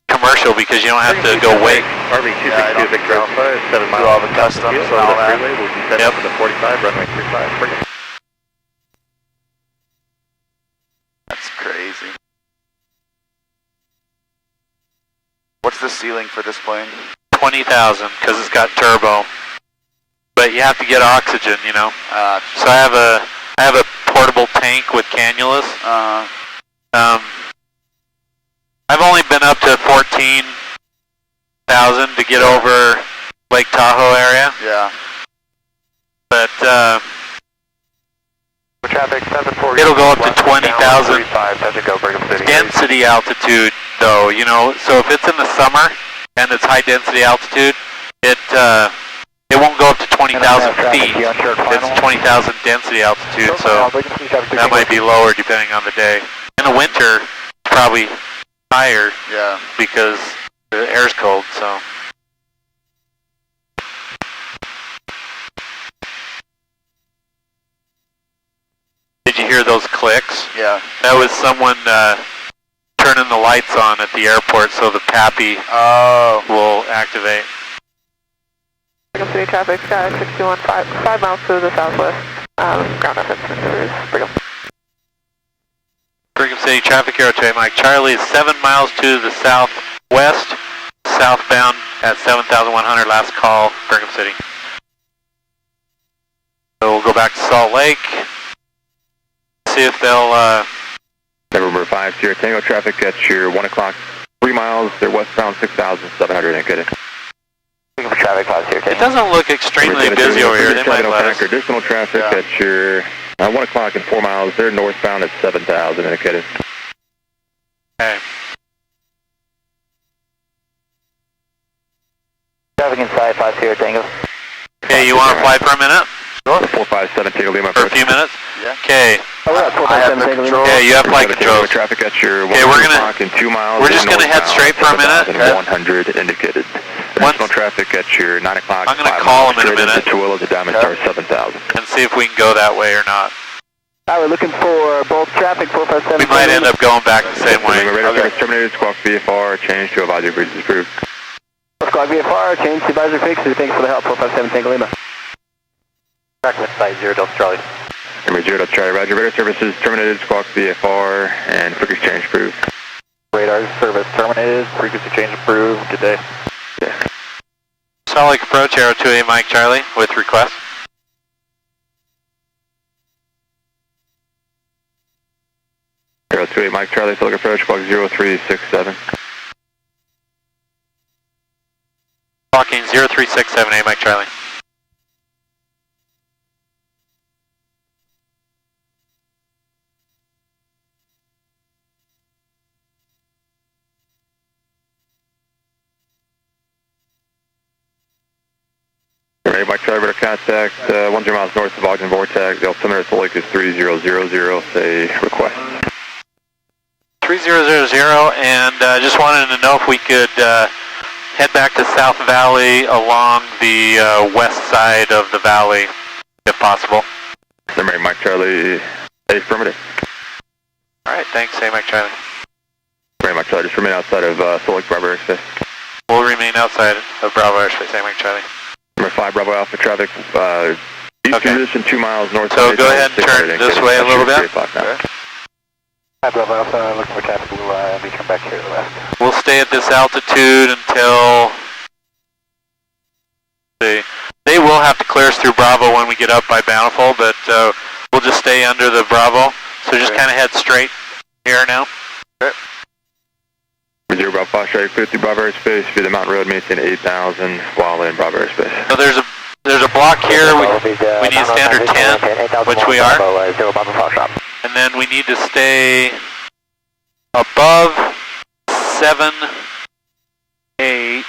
commercial because you don't have to go wait. RV262 Victor Alpha is 7 miles. Do all the customs and all that. Freeway will be set up for the 45, runway 35. Brigham. That's crazy. What's the ceiling for this plane? 20,000 because it's got turbo, but you have to get oxygen, you know. So I have a portable tank with cannulas. I've only been up to 14,000 to get over Lake Tahoe area. Yeah. But Traffic 740. it'll go up to 20,000 density altitude, though. You know, so if it's in the summer and it's high density altitude, it won't go up to 20,000 feet. It's 20,000 density altitude, so that might be lower depending on the day. In the winter, it's probably higher. Yeah. Because the air's cold, so. Did you hear those clicks? Yeah. That was someone turning the lights on at the airport so the PAPI will activate. Brigham City traffic, Sky 621, 5 miles to the southwest. Ground offense maneuvers, Brigham. Brigham City traffic Aero 2 Mike Charlie is 7 miles to the southwest, southbound at 7,100. Last call, Brigham City. So we'll go back to Salt Lake. See if they'll. November 5 Sierra Tango traffic at your 1 o'clock, 3 miles. They're westbound 6,700. Indicated. Traffic 5 Sierra Tango. It doesn't look extremely busy over here. They might let us. Additional traffic at your 1 o'clock and 4 miles. They're northbound at 7,000. Indicated. Okay. Traffic inside 5 Sierra Tango. Okay, you want to fly for a minute? Sure. 457 Tango Lima. For a few minutes? Yeah. Okay. Oh, we're at 457 Tango Lima. Yeah, you have flight controls. Traffic at your 1 Okay, we're gonna o'clock and 2 miles. we're just gonna head straight for a minute. 100 indicated. Additional traffic at your 9 o'clock. I'm going to call him in a minute. To Diamond Star 7000. And see if we can go that way or not. Alright, we're looking for both traffic 457. We might end up going back the same way. Radar service terminated. Squawk VFR. Change to advisory bridge is approved. Squawk VFR, change to advisory fixes. Thanks for the help. 457 Tango Lima. Tracking site 0 Delta Charlie. Number 0 Delta Charlie. Roger. Radar services terminated. Squawk VFR and frequency change approved. Radar service terminated. Frequency change approved. Good day. Yeah. Solid Lake approach, Aero 28 Mike Charlie with request. Aero 28 Mike Charlie, Solid Lake approach, squawk 0367. Talking 03678 Mike Charlie. Mike Charlie, radar contact, 10 miles north of Ogden Vortex. The altimeter at Salt Lake is 3000, say request. 3000, and just wanted to know if we could head back to South Valley along the west side of the valley, if possible. Number Mike Charlie, affirmative. Alright, thanks, hey Mike Charlie. Number Mike Charlie, just remain outside of Salt Lake Bravo airspace. We'll remain outside of Bravo airspace, hey Mike Charlie. Number 5 Bravo Alpha traffic, east position 2 miles north. So go ahead and turn this way a little bit. 5 Bravo Alpha, looking for traffic, we'll be turned back here to the west. We'll stay at this altitude until they will have to clear us through Bravo when we get up by Bountiful, but we'll just stay under the Bravo. So just kind of head straight here now. Okay. 0 Bravo Foxtrot, clear through Bravo airspace via the Mountain Road, maintain 8000 while in Bravo airspace. So there's a block here. We need standard 10, which we are. 0 Bravo Foxtrot. And then we need to stay above 7, 8.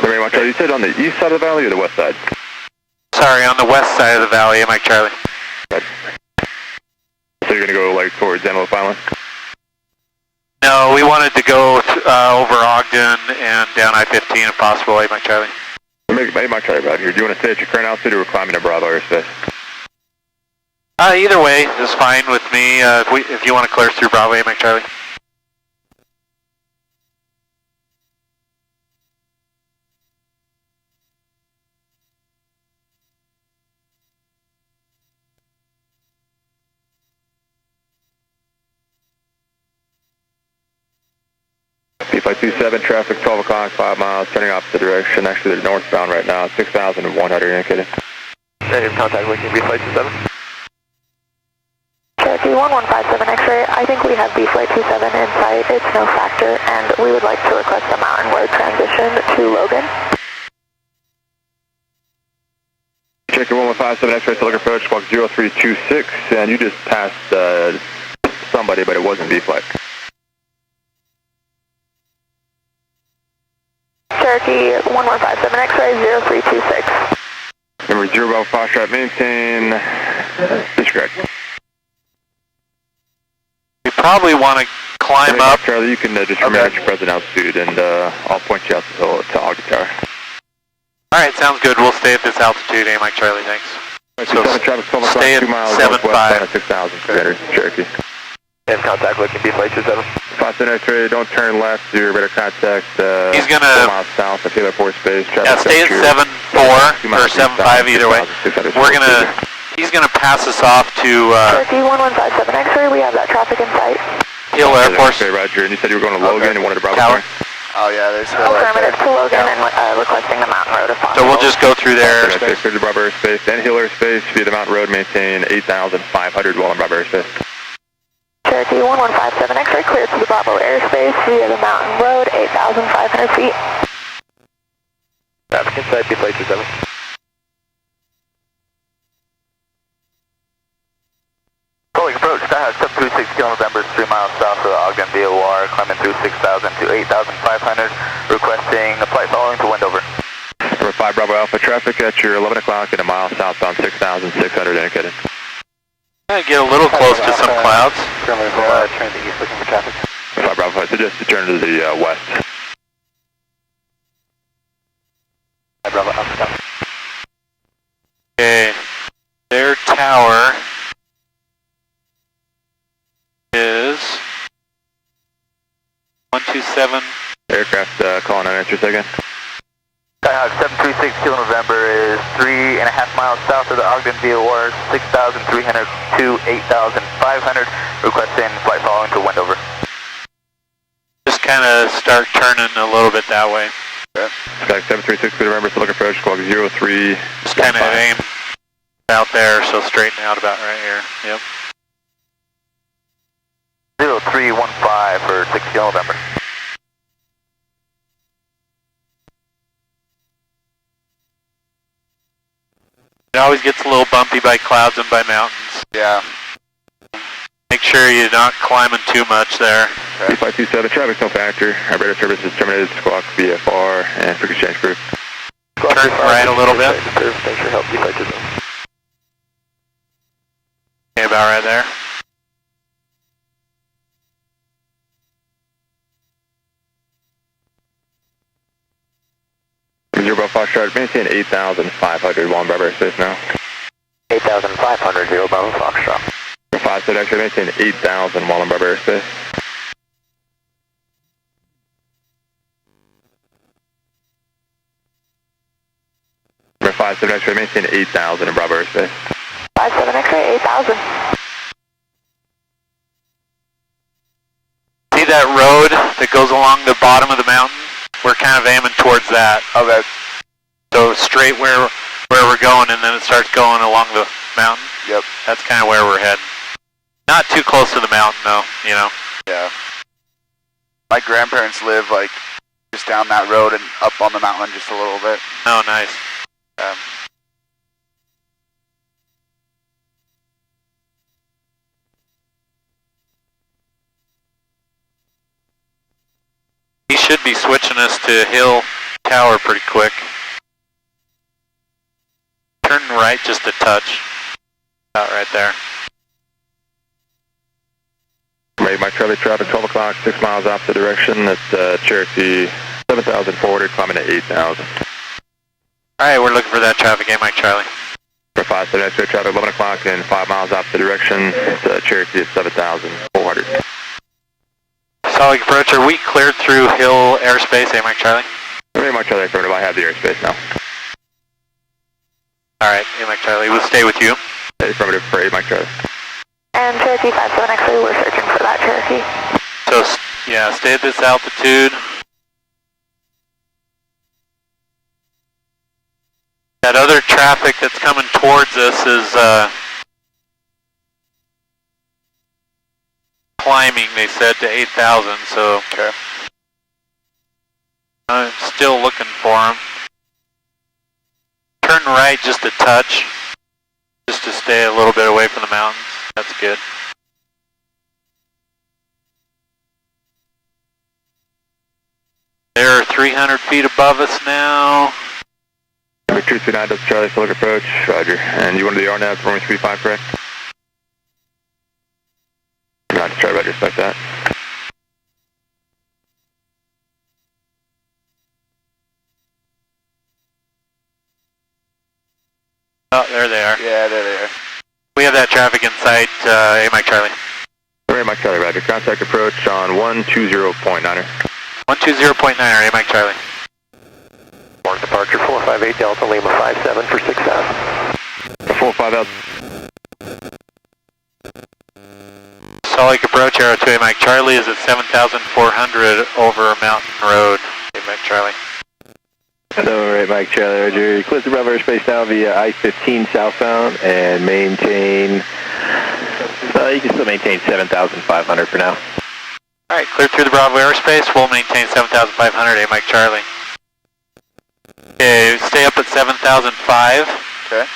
Very much. You said on the east side of the valley or the west side? Sorry, on the west side of the valley, Mike Charlie. Right. So you're going to go like towards Antelope Island? No, we wanted to go over Ogden and down I-15 if possible, Mike Charlie. Mike Charlie, right here. Do you want to stay at your current altitude or we're climbing to Bravo airspace? Either way is fine with me. If you want to clear us through Bravo, Mike Charlie. P527 traffic 12 o'clock, 5 miles, turning opposite direction. Actually, they're northbound right now. 6,100 indicated. Negative contact with B-Flight 27. Cherokee 1157 X-ray, I think we have B-Flight 27 in sight. It's no factor, and we would like to request a mountain road transition to Logan. Cherokee 1157 X-ray, Solid Lake approach, squawk 0326, and you just passed somebody, but it wasn't B-Flight. Cherokee 1157 X-ray 0326. Number 0 Bravo Foxtrot, maintain discorrect. We probably want to climb up. Charlie, you can just remain at your present altitude, and I'll point you out to Ogden Tower. Alright, sounds good. We'll stay at this altitude, Mike Charlie, thanks. So traffic 12 o'clock, stay at 2 miles 7.5. 6,000 Cherokee. In contact with B-Flight 27. 57 X-ray, don't turn left, your radar contact. He's going 4 miles south of Taylor Force Base. Yeah, stay at 7.4 or 7.5 either way. He's gonna pass us off to Cherokee 1157 X-ray, we have that traffic in sight. Hill Air Force. Okay, Roger, and you said you were going to Logan and wanted to Bravo Tower. Oh yeah, there's Hill right there. Affirmative to Logan and requesting the mountain road if possible. So we'll just go through there. Clear to Bravo airspace, then Hill airspace via the Mountain Road, maintain 8,500 while in Bravo airspace. Cherokee 1157 X-ray, clear to the Bravo airspace via the mountain road, 8,500 feet. Traffic inside B-Flight 27. Rolling approach, Sky High 736 November, 3 miles south of Ogden VOR, climbing through 6,000 to 8,500, requesting a flight following to Wendover. Number 5 Bravo Alpha, traffic at your 11 o'clock and a mile southbound 6,600 indicated. I get a little close to some clouds. Turn to the east looking for traffic. 5 Bravo, I suggest you turn to the west. Bravo, up and down. Okay, their tower is 127. Aircraft calling on answer second. Skyhawk 736 Kilo November is 3.5 miles south of the Ogden VOR, 6,300 to 8,500, requesting flight following to Wendover. Just kind of start turning a little bit that way. Okay. Skyhawk 736 Kilo November, select approach, squawk 03. Just kind of aim out there, so straighten out about right here. Yep. 0315 for 6 Kilo November. It always gets a little bumpy by clouds and by mountains. Yeah. Make sure you're not climbing too much there. 2527, traffic's no factor. Our radar service is terminated, squawk VFR, and quick exchange crew. Turn right a little bit. Thanks for help, U42. Okay, about right there. Zero Bravo Foxtrot, maintain 8,500, one Bravo airspace now. 8,500, 0 Bravo Foxtrot. 57 X-ray, maintain 8,000, one Bravo airspace. Number 57 X-ray, maintain 8,000 in Bravo airspace. 57 X-ray, 8,000. See that road that goes along the bottom of the mountain? We're kind of aiming towards that. Okay. So straight where we're going, and then it starts going along the mountain. Yep. That's kind of where we're heading. Not too close to the mountain, though. You know. Yeah. My grandparents live like just down that road and up on the mountain just a little bit. Oh, nice. He should be switching us to hill tower pretty quick. Turn right just a touch. About right there. Mike Charlie, traffic 12 o'clock, 6 miles opposite direction. That's Cherokee 7,400, climbing to 8,000. Alright, we're looking for that traffic, Mike Charlie. For 57 X-ray, traffic 11 o'clock and 5 miles opposite direction. It's Cherokee at 7,400. Solid approach, are we cleared through hill airspace, Mike Charlie? Mike Charlie, affirmative, I have the airspace now. Alright, Mike Charlie, we'll stay with you. Affirmative for Mike Charlie. And Cherokee 57 X-ray, we're searching for that Cherokee. So, yeah, stay at this altitude. That other traffic that's coming towards us is climbing, they said, to 8,000, so okay. I'm still looking for them. Turn right just a touch, just to stay a little bit away from the mountains. That's good. They're 300 feet above us now. Victory 29, that's Charlie, select approach, roger. And you wanted the RNAV for me, 35, correct? Roger, Charlie, roger, respect that. Oh, there they are. Yeah, there they are. We have that traffic in sight, Mike Charlie. Mike Charlie, roger. Contact approach on 120.9er. 120.9er, Mike Charlie. Morning departure 458 Delta Lima 57 for 6,000. 45 out. Solid approach, Arrow 2, Mike Charlie is at 7,400 over Mountain Road, Mike Charlie. Alright, Mike Charlie, roger. Clear the Bravo airspace now via I-15 southbound and maintain, you can still maintain 7,500 for now. Alright, clear through the Bravo airspace, we'll maintain 7,500, Mike Charlie. Okay, stay up at 7,005. Okay.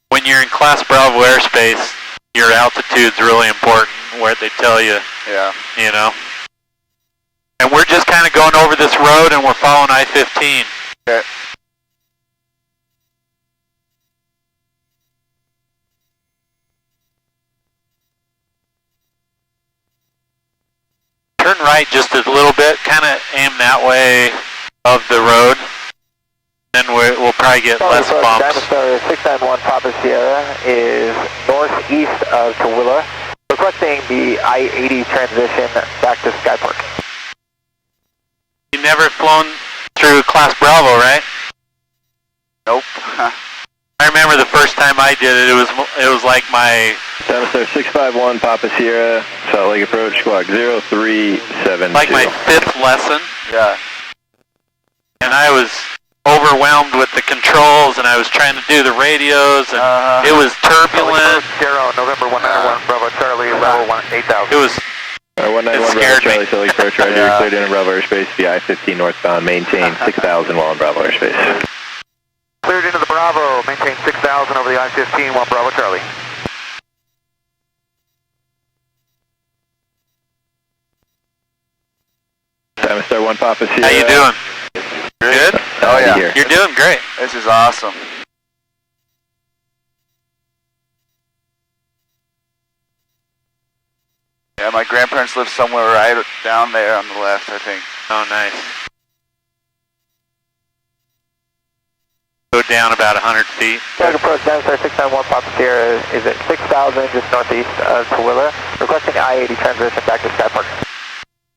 When you're in Class Bravo airspace, your altitude's really important, where they tell you, yeah, you know. And we're just kind of going over this road and we're following I-15. Okay. Turn right just a little bit, kind of aim that way of the road. Then we'll probably get less bumps. Dinosaur 691 Papa Sierra is northeast of Tooele, requesting the I-80 transition back to Skypark. You never flown through Class Bravo, right? Nope. I remember the first time I did it. It was like my Dinosaur 651 Papa Sierra, Salt Lake Approach, squawk 0372. like my 5th lesson. Yeah. And I was overwhelmed with the controls, and I was trying to do the radios, and it was turbulent. Zero, November 191 Bravo Charlie, level 8000. It was. 191 Bravo Charlie, Salt Lake Approach, Roger. Cleared in Bravo airspace via I-15 northbound. Maintain 6,000 while in Bravo airspace. Cleared into the Bravo, maintain 6,000 over the I-15 while Bravo Charlie. Dinosaur 1 Papa Sierra. How you doing? Good? Oh yeah. You're doing great. This is awesome. Yeah, my grandparents live somewhere right down there on the left, I think. Oh, nice. Go down about 100 feet. Flight approach Dinosaur 691 Papa Sierra is at 6,000 just northeast of Tooele, requesting I-80 transition back to Skypark.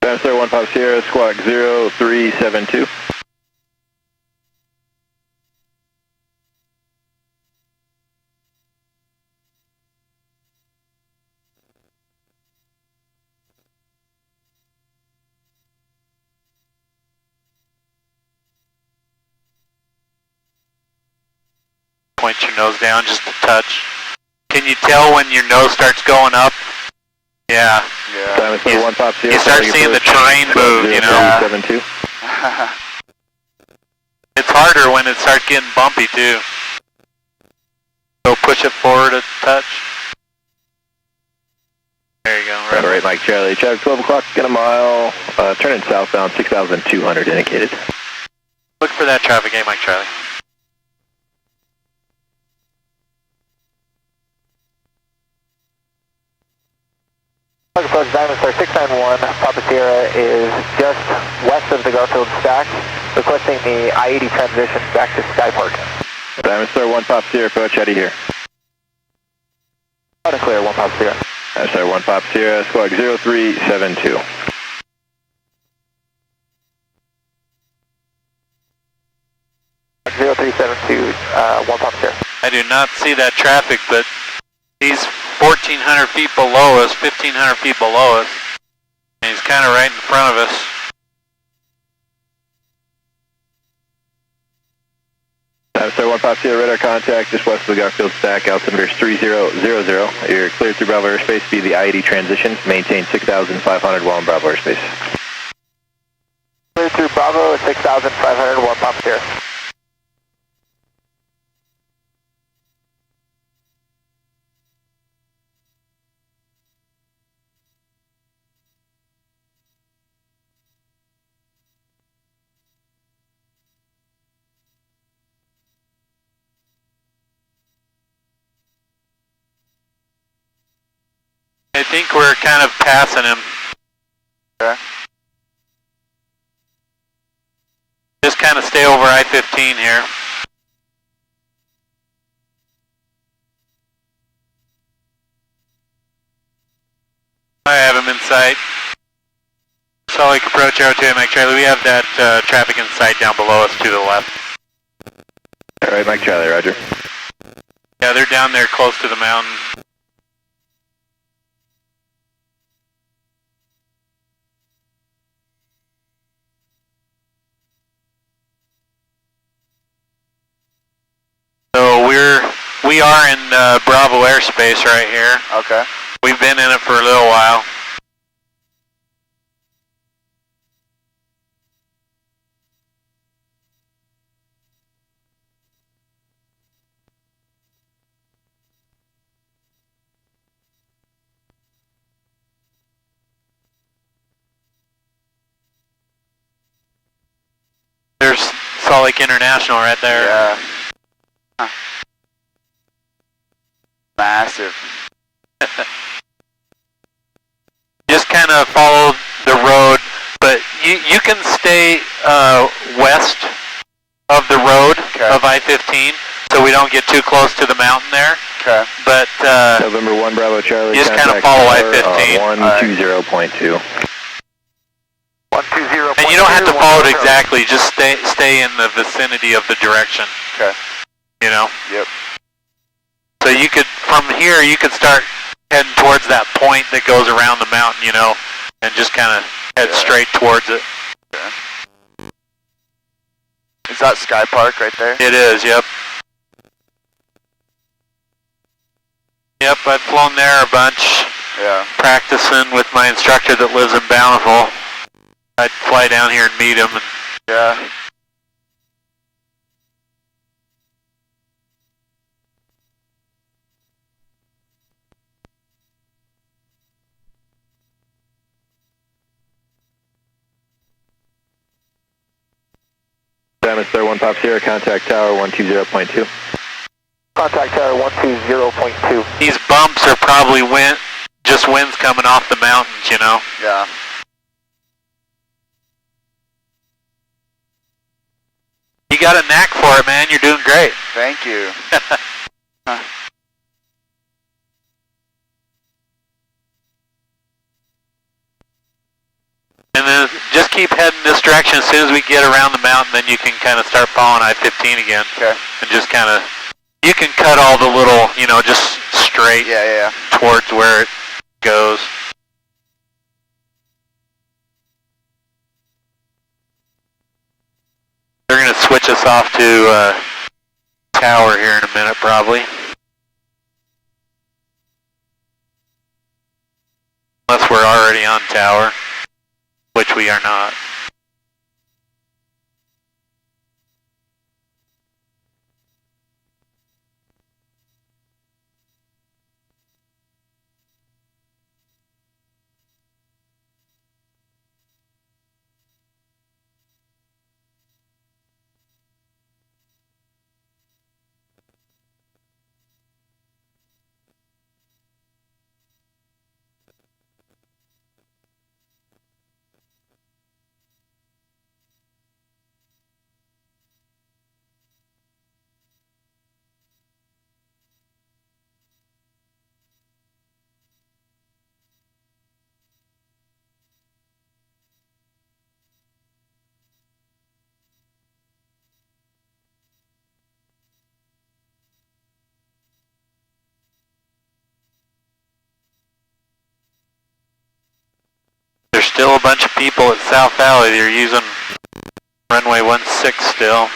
Dinosaur 1 Papa Sierra, squawk 0372. Point your nose down just a touch. Can you tell when your nose starts going up? Yeah. Yeah. Dinosaur 1 Papa Sierra. You start seeing the terrain move, you know. 0372. It's harder when it starts getting bumpy too. So push it forward a touch. There you go. Right. All right, Mike Charlie. Traffic 12 o'clock, get a mile. Turning southbound, 6,200 indicated. Look for that traffic, Mike Charlie. Flight approach Dinosaur 691 Papa Sierra is just west of the Garfield stack, requesting the I-80 transition back to Skypark. Dinosaur 1 Papa Sierra, approach, out of here. Loud and clear, 1 Papa Sierra. Dinosaur 1 Papa Sierra, squawk 0372. Zero 0372, 1 Papa Sierra. I do not see that traffic, but he's 1,400 feet below us, 1,500 feet below us, and he's kind of right in front of us. Dinosaur 1 Papa Sierra, radar contact just west of the Garfield stack, altimeter 3000. You're cleared through Bravo airspace via the I-80 transition. Maintain 6,500 while in Bravo airspace. Cleared through Bravo at 6,500, 1 Papa Sierra. I think we're kind of passing him. Okay. Just kind of stay over I-15 here. I have him in sight. Salt Lake Approach, Arrow 2, Mike Charlie. We have that traffic in sight down below us to the left. All right, Mike Charlie, roger. Yeah, they're down there close to the mountain. So we are in Bravo airspace right here. Okay. We've been in it for a little while. There's Salt Lake International right there. Yeah. Huh. Massive. Just kind of follow the road, but you can stay west of the road of I-15, so we don't get too close to the mountain there. Okay. But November 1 Bravo Charlie. You just kind of follow I-15. 120.2. 120.2. And you don't have to follow it exactly. Just stay in the vicinity of the direction. Okay. You know. Yep. So you could, from here, you could start heading towards that point that goes around the mountain, you know, and just kind of head straight towards it. Okay. Is that Sky Park right there? It is, yep. Yep, I've flown there a bunch. Yeah. Practicing with my instructor that lives in Bountiful. I'd fly down here and meet him. And yeah. Star 1 Pop Sierra, contact tower 120.2. Contact tower 120.2. these bumps are probably just winds coming off the mountains, you know? Yeah. You got a knack for it, man. You're doing great. Thank you. Huh. And then just keep heading this direction. As soon as we get around the mountain, then you can kind of start following I-15 again. Okay. And just kind of, you can cut all the little, you know, just straight towards where it goes. They're going to switch us off to tower here in a minute, probably. Unless we're already on tower, which we are not. There's still a bunch of people at South Valley. They're using runway 16 still.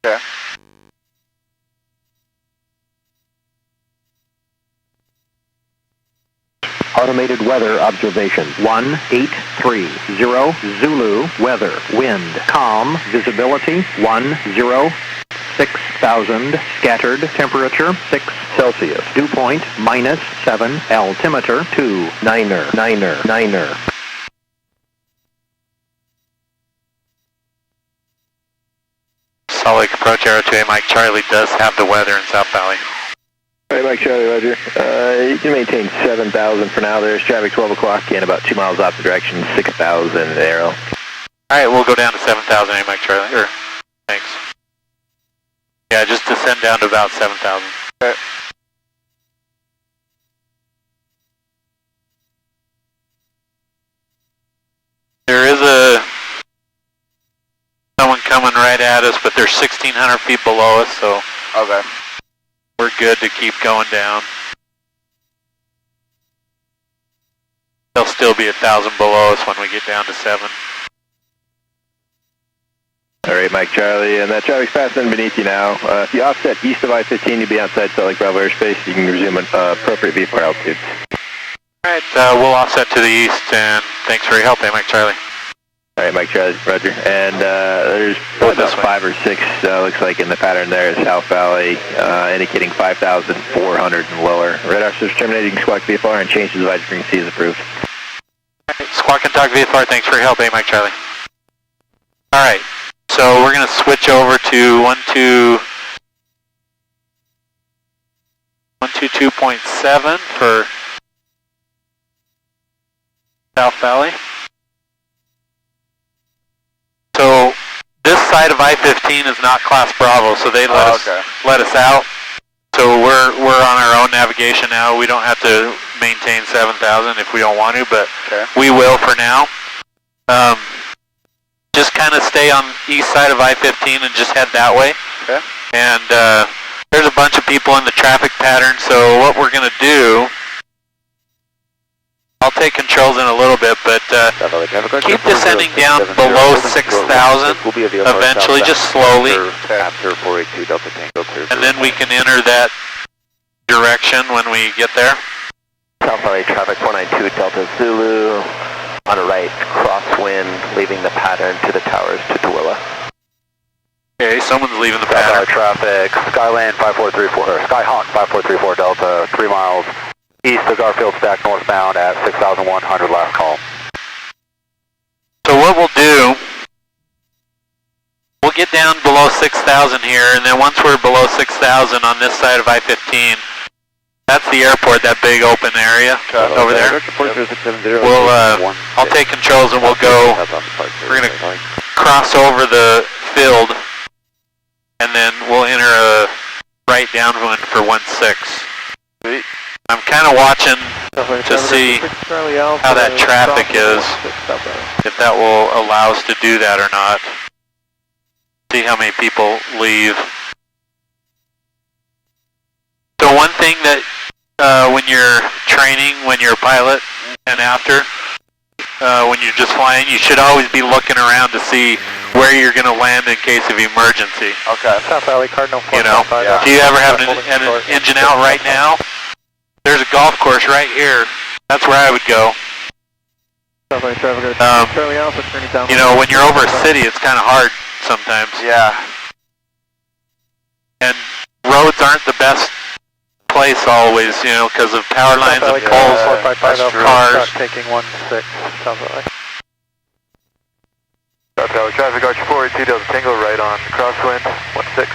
Okay. Automated weather observation 183 Zulu weather wind calm visibility 106,000 scattered temperature 6 Celsius dew point -7 altimeter 29er. Salt Lake approach Aero 2A Mike Charlie does have the weather in South Valley. All right, Mike Charlie, Roger. You can maintain 7,000 for now. There's traffic 12 o'clock and about 2 miles off the direction, 6,000 Aero. All right, we'll go down to 7,000 A Mike Charlie. Thanks. Yeah, just descend down to about 7,000. Okay. There is someone coming right at us, but they're 1,600 feet below us, so okay. We're good to keep going down. They'll still be 1,000 below us when we get down to 7. All right, Mike Charlie, and that traffic's passing beneath you now. If you offset east of I-15, you'll be outside Salt Lake Bravo airspace. You can resume appropriate VFR altitudes. All right, we'll offset to the east, and thanks for your help, Mike Charlie. All right, Mike Charlie, Roger. And there's about 5 or 6, looks like in the pattern there is South Valley, indicating 5,400 and lower. Radar system terminating squawk VFR and change to the device frequency is approved. All right, squawk and talk VFR, thanks for your help, Mike Charlie. All right, So we're going to switch over to 122.7 for South Valley. So this side of I-15 is not Class Bravo, so they let us out. So we're on our own navigation now. We don't have to maintain 7,000 if we don't want to, but we will for now. Just kind of stay on east side of I-15 and just head that way. Okay. And there's a bunch of people in the traffic pattern, so what we're going to do, I'll take controls in a little bit, but keep descending down below 6,000 eventually, just slowly. And then we can enter that direction when we get there. South Valley traffic 492 Delta Zulu. On a right, crosswind, leaving the pattern to the towers to Tooele. Okay, someone's leaving the pattern. Traffic, Skylane 5434, Skyhawk 5434 Delta, 3 miles east of Garfield Stack northbound at 6,100 last call. So what we'll do, we'll get down below 6,000 here, and then once we're below 6,000 on this side of I-15, that's the airport, that big open area over there. We'll, I'll take controls and we'll go, we're going to cross over the field, and then we'll enter a right downwind for 16. I'm kind of watching to see how that traffic is, if that will allow us to do that or not. See how many people leave. So one thing that when you're training, when you're a pilot, and after, when you're just flying, you should always be looking around to see where you're going to land in case of emergency. Okay. South Valley Cardinal 4. You know, if you ever have an engine out right now, there's a golf course right here. That's where I would go. You know, when you're over a city, it's kind of hard sometimes. Yeah. And roads aren't the best place always, you know, because of power lines and poles, cars. Taking 16, South Valley. South Valley traffic, Archer 482 Delta Tango, right on crosswind, 16.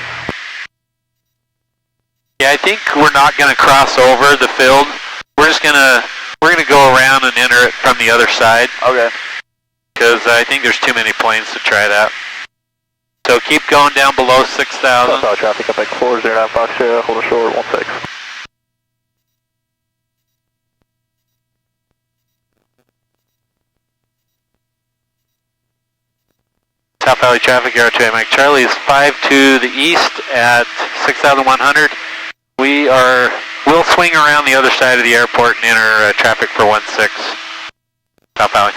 Yeah, I think we're not going to cross over the field. We're just going to, go around and enter it from the other side. Okay. Because I think there's too many planes to try that. So keep going down below 6,000. South Valley traffic, up at 409 Foxtrot, hold ashore, 16. South Valley traffic, Aero 2 Mike Charlie is 5 to the east at 6,100. We'll swing around the other side of the airport and enter traffic for 16, South Valley.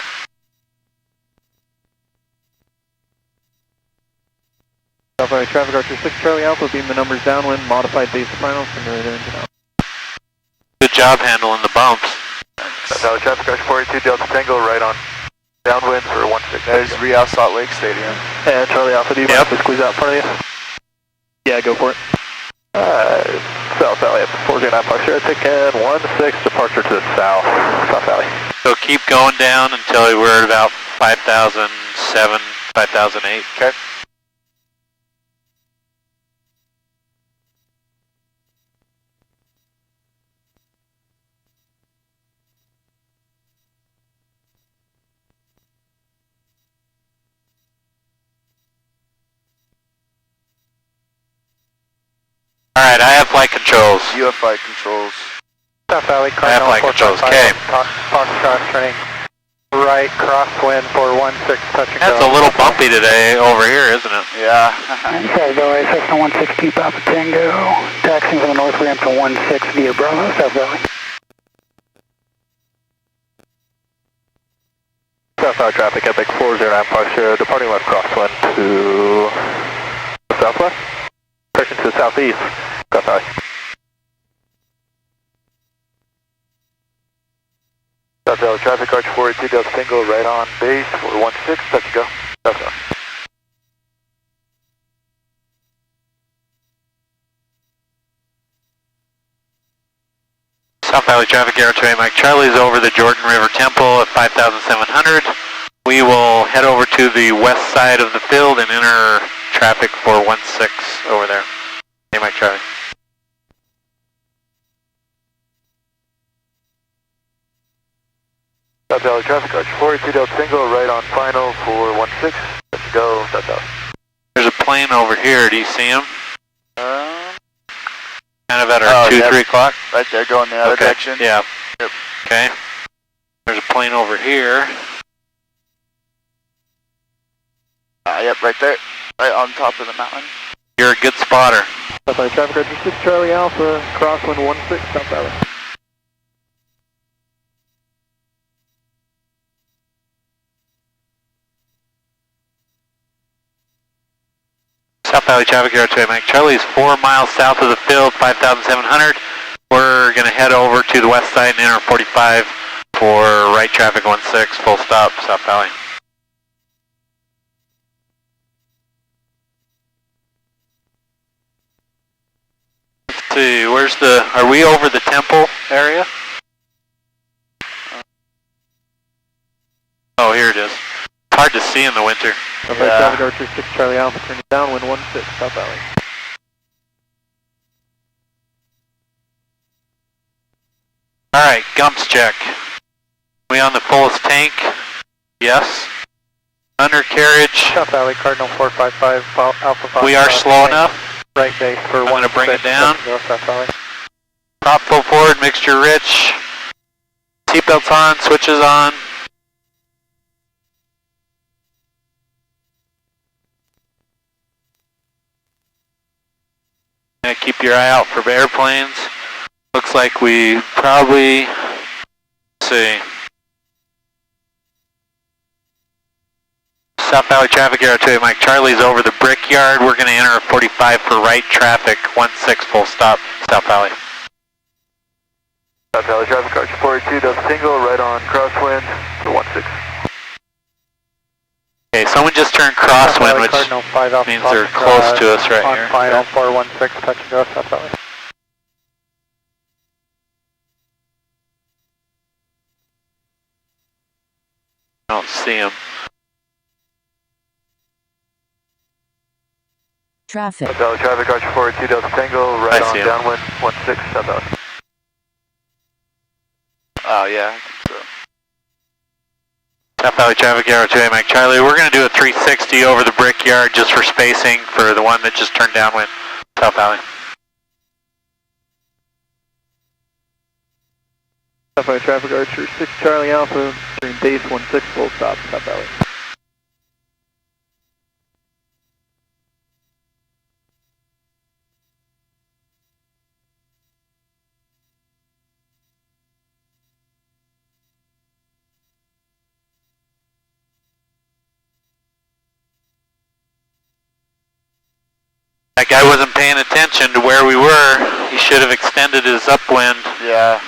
South Valley traffic, Archer 6 Charlie Alpha, beam the numbers downwind, modified base final, simulator engine out. Good job handling the bumps. South Valley traffic, Archer 482 Delta Tango, right on downwind for 16. There's Real Salt Lake Stadium. And Charlie Alpha, do you mind to squeeze out in front of you? Yeah, go for it. South Valley up to 409 Foxtrot, taking 16, departure to the south, South Valley. So keep going down until we're at about 5,007, 5,008. Okay. Alright, I have flight controls. You have flight controls. South Valley, I have flight controls, okay. Foxtrot turning right, crosswind for 16, touch and go. That's a little bumpy today over here, isn't it? Yeah. South Valley, Cessna 160 Papa Tango, taxiing from the north ramp to 16 via Bravo, South Valley. South Valley traffic, Epic 409 Foxtrot, departing left crosswind to the southwest. Correction to the southeast, South Valley. South Valley traffic, Archer 482 Delta Tango, right on base for 16, touch and go, South Valley. South Valley traffic, Aero 2 Mike Charlie is over the Jordan River Temple at 5,700. We will head over to the west side of the field and enter traffic for 16 over there. Hey, Mike Charlie. South Valley traffic, Arch 42 Delta Single, right on final for 16. Let's go, South Valley. There's a plane over here. Do you see him? Kind of at our 3 o'clock? Right there, going the other direction. Yeah. Yep. Okay. There's a plane over here. Yep, right there. Right on top of the mountain. You're a good spotter. South Valley traffic, Arch 6 Charlie Alpha, crosswind 16, South Valley. South Valley traffic here to Mike Charlie is 4 miles south of the field, 5,700. We're going to head over to the west side and enter 45 for right traffic 16, full stop, South Valley. Let's see, where's are we over the temple area? Oh, here it is. It's hard to see in the winter. South Valley traffic, Archer 6 Charlie Alpha, turning downwind 16, South Valley. Alright, Gumps check. We on the fullest tank? Yes. Undercarriage. South Valley, Cardinal 455, Alpha 5. We are slow enough. Right base for I'm going to bring it down. Go, South Valley. Prop full forward, mixture rich. Seatbelts on, switches on. Keep your eye out for airplanes. Looks like we probably, let's see. South Valley traffic here to Mike Charlie's over the Brickyard. We're going to enter a 45 for right traffic, 16 full stop, South Valley. South Valley traffic, Arch 42 Delta Single, right on crosswind for 16. Okay, someone just turned crosswind, which means they're close to us right on here. Final 416, touch and go, South Valley. I don't see him. Traffic. South Valley traffic, Arch 42 Delta Tango, right on downwind 16, South Valley. Oh, yeah. South Valley traffic, Arrow 2A Mike Charlie. We're going to do a 360 over the Brickyard just for spacing for the one that just turned downwind, South Valley. South Valley traffic, Archer 6 Charlie Alpha, during base 16 full stop, South Valley. That guy wasn't paying attention to where we were. He should have extended his upwind. Yeah.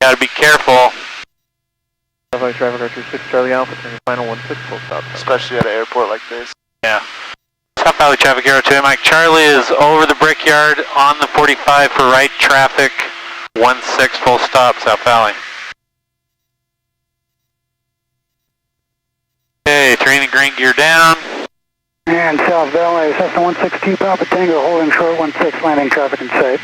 Gotta be careful. South Valley traffic, Archer 6 Charlie Alpha, turning final 16 full stop. Especially at an airport like this. Yeah. South Valley traffic, Arrow 2A Mike Charlie is over the Brickyard on the 45 for right traffic, 16 full stop, South Valley. Okay, 3 and green gear down. And South Valley, Cessna 162 Papa Tango, holding short 16, landing traffic and safe.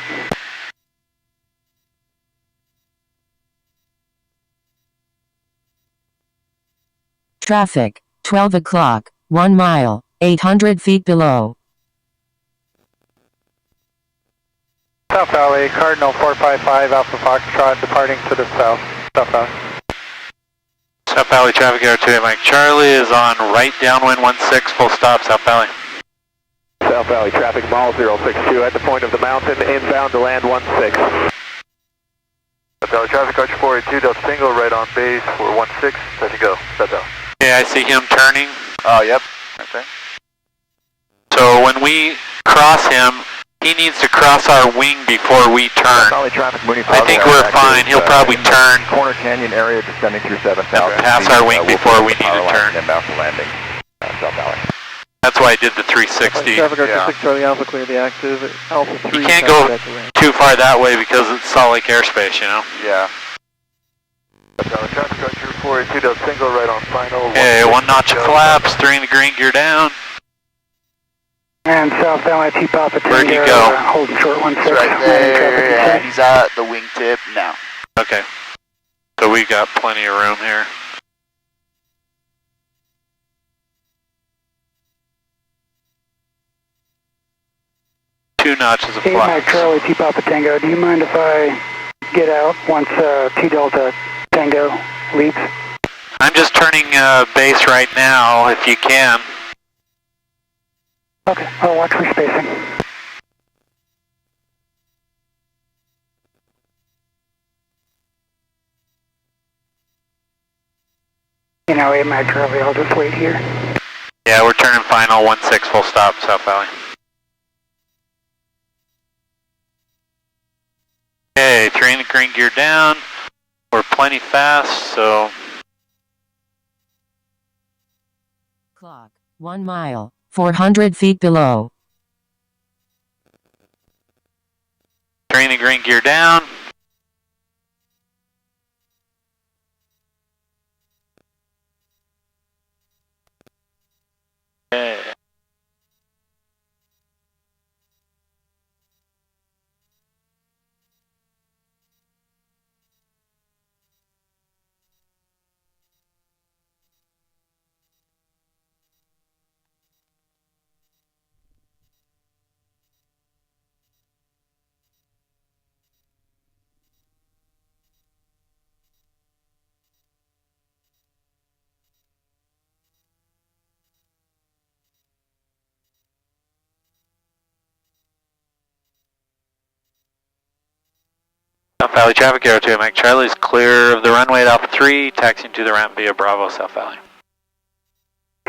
Traffic, 12 o'clock, 1 mile, 800 feet below. South Valley, Cardinal 455, Alpha Foxtrot, departing to the south, South Valley. South Valley traffic, Air 2 Mike Charlie is on right downwind 16, full stop, South Valley. South Valley traffic, mall 062 at the point of the mountain, inbound to land 16. South Valley traffic, Archer 42, Delta Single, right on base for 16, touch and go, South Valley. Okay, I see him turning. Oh, yep. Okay. So when we cross him, he needs to cross our wing before we turn. South Valley traffic, moving I think we're fine. He'll probably turn. Corner Canyon area descending through 7000. Pass our wing before we need to turn. Inbound for landing, South Valley. That's why I did the 360. Traffic, Archer 6 Charlie Alpha, clear the active. Alpha 3. You can't go too far that way because it's Salt Lake airspace, you know? Yeah. Traffic Archer 482 Del Single, right on final. Okay, 1 notch of flaps, 3 in the green, gear down. And South Valley, T-Papa Tango. Where'd you go? Holding short 16. He's right there, and he's at the wingtip now. Okay. So we got plenty of room here. Two notches of flaps. 8 Mike Charlie, T-Papa Tango. Do you mind if I get out once T-Delta Tango leaves? I'm just turning base right now, if you can. Okay, I'll watch for spacing. You know, 8 Mike Charlie, I'll just wait here. Yeah, we're turning final 16 full stop, South Valley. Okay, 3 in the green, gear down. We're plenty fast, so... Clock, 1 mile, 400 feet below. 3 in the green, gear down. Okay. South Valley traffic, Aero 2 Mike Charlie is clear of the runway at Alpha 3, taxiing to the ramp via Bravo, South Valley.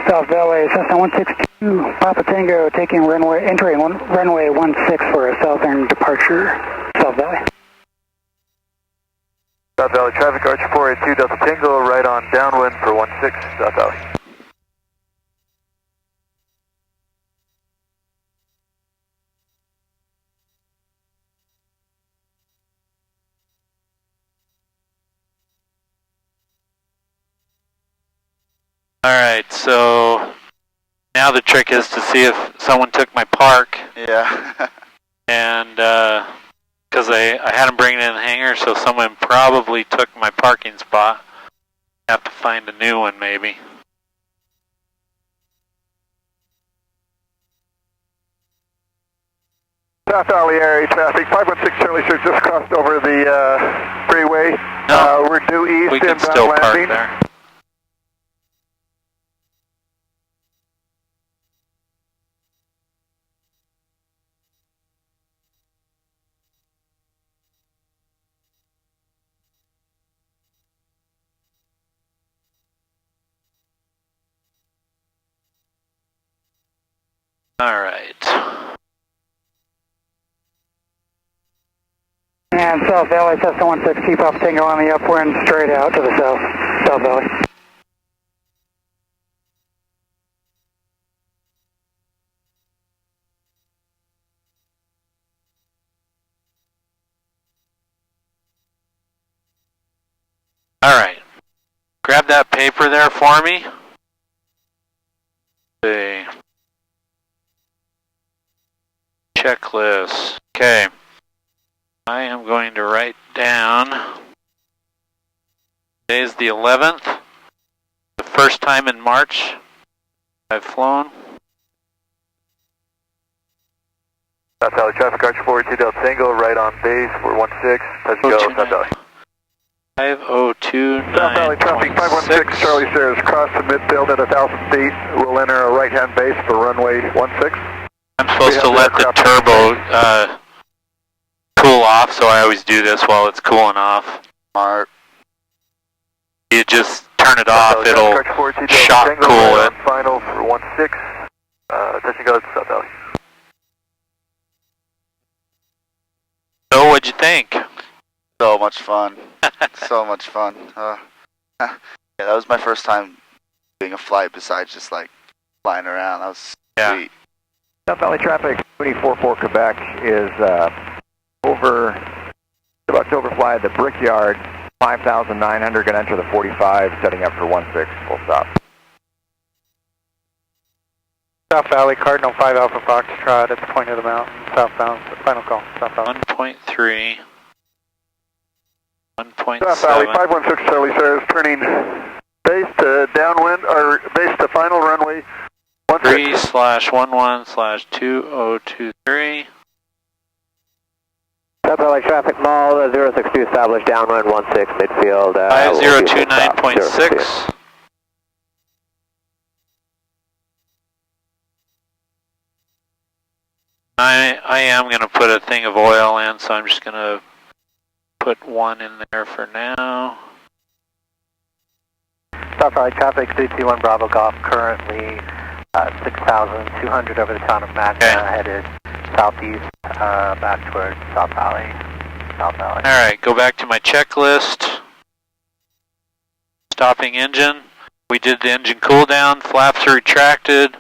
South Valley, Cessna 162, Papa Tango, entering runway 16 for a southern departure, South Valley. South Valley traffic, Archer 482 Delta Tango, right on downwind for 16, South Valley. Alright, so now the trick is to see if someone took my park. Yeah. And, because I had them bring it in the hangar, so someone probably took my parking spot. Have to find a new one, maybe. South Valley area traffic, 516 Charlie Sir just crossed over the freeway. No, we're due east, we can inbound still park landing. there. Alright. And South Valley, Cessna 160, keep off Tango on the upwind, straight out to the south, South Valley. Alright. Grab that paper there for me. See. Checklist. Okay. I am going to write down. Today's the 11th. The first time in March I've flown. South Valley traffic, Archer 482 Del Tango, right on base for 16, touch and go, South Valley. 502 South Valley traffic, 516 Charlie Sierra, cross the midfield at 1,000 feet. We'll enter a right-hand base for runway 16. I'm supposed to let the turbo cool off, so I always do this while it's cooling off. Smart. You just turn it off, it'll shock cool it. Final for 16, touch and go, South Valley. So, what'd you think? So much fun. So much fun. Yeah, that was my first time doing a flight besides just like flying around. That was sweet. South Valley traffic, 244 Quebec is about to overfly the Brickyard 5,900, going to enter the 45, setting up for 16, full stop. South Valley, Cardinal 5 Alpha Foxtrot at the point of the mountain, southbound, final call, southbound. 1.3. 1.7. South Valley, 516 Charlie says, turning base to downwind, or base to final runway 3/11/2023. South Valley traffic mall, 062 established, downwind 16, midfield. 5029.6. I am going to put a thing of oil in, so I'm just going to put one in there for now. South Valley traffic, 321 Bravo Golf, currently 6,200 over the town of Magna, headed southeast, back towards South Valley. Alright, go back to my checklist. Stopping engine. We did the engine cool down, flaps are retracted.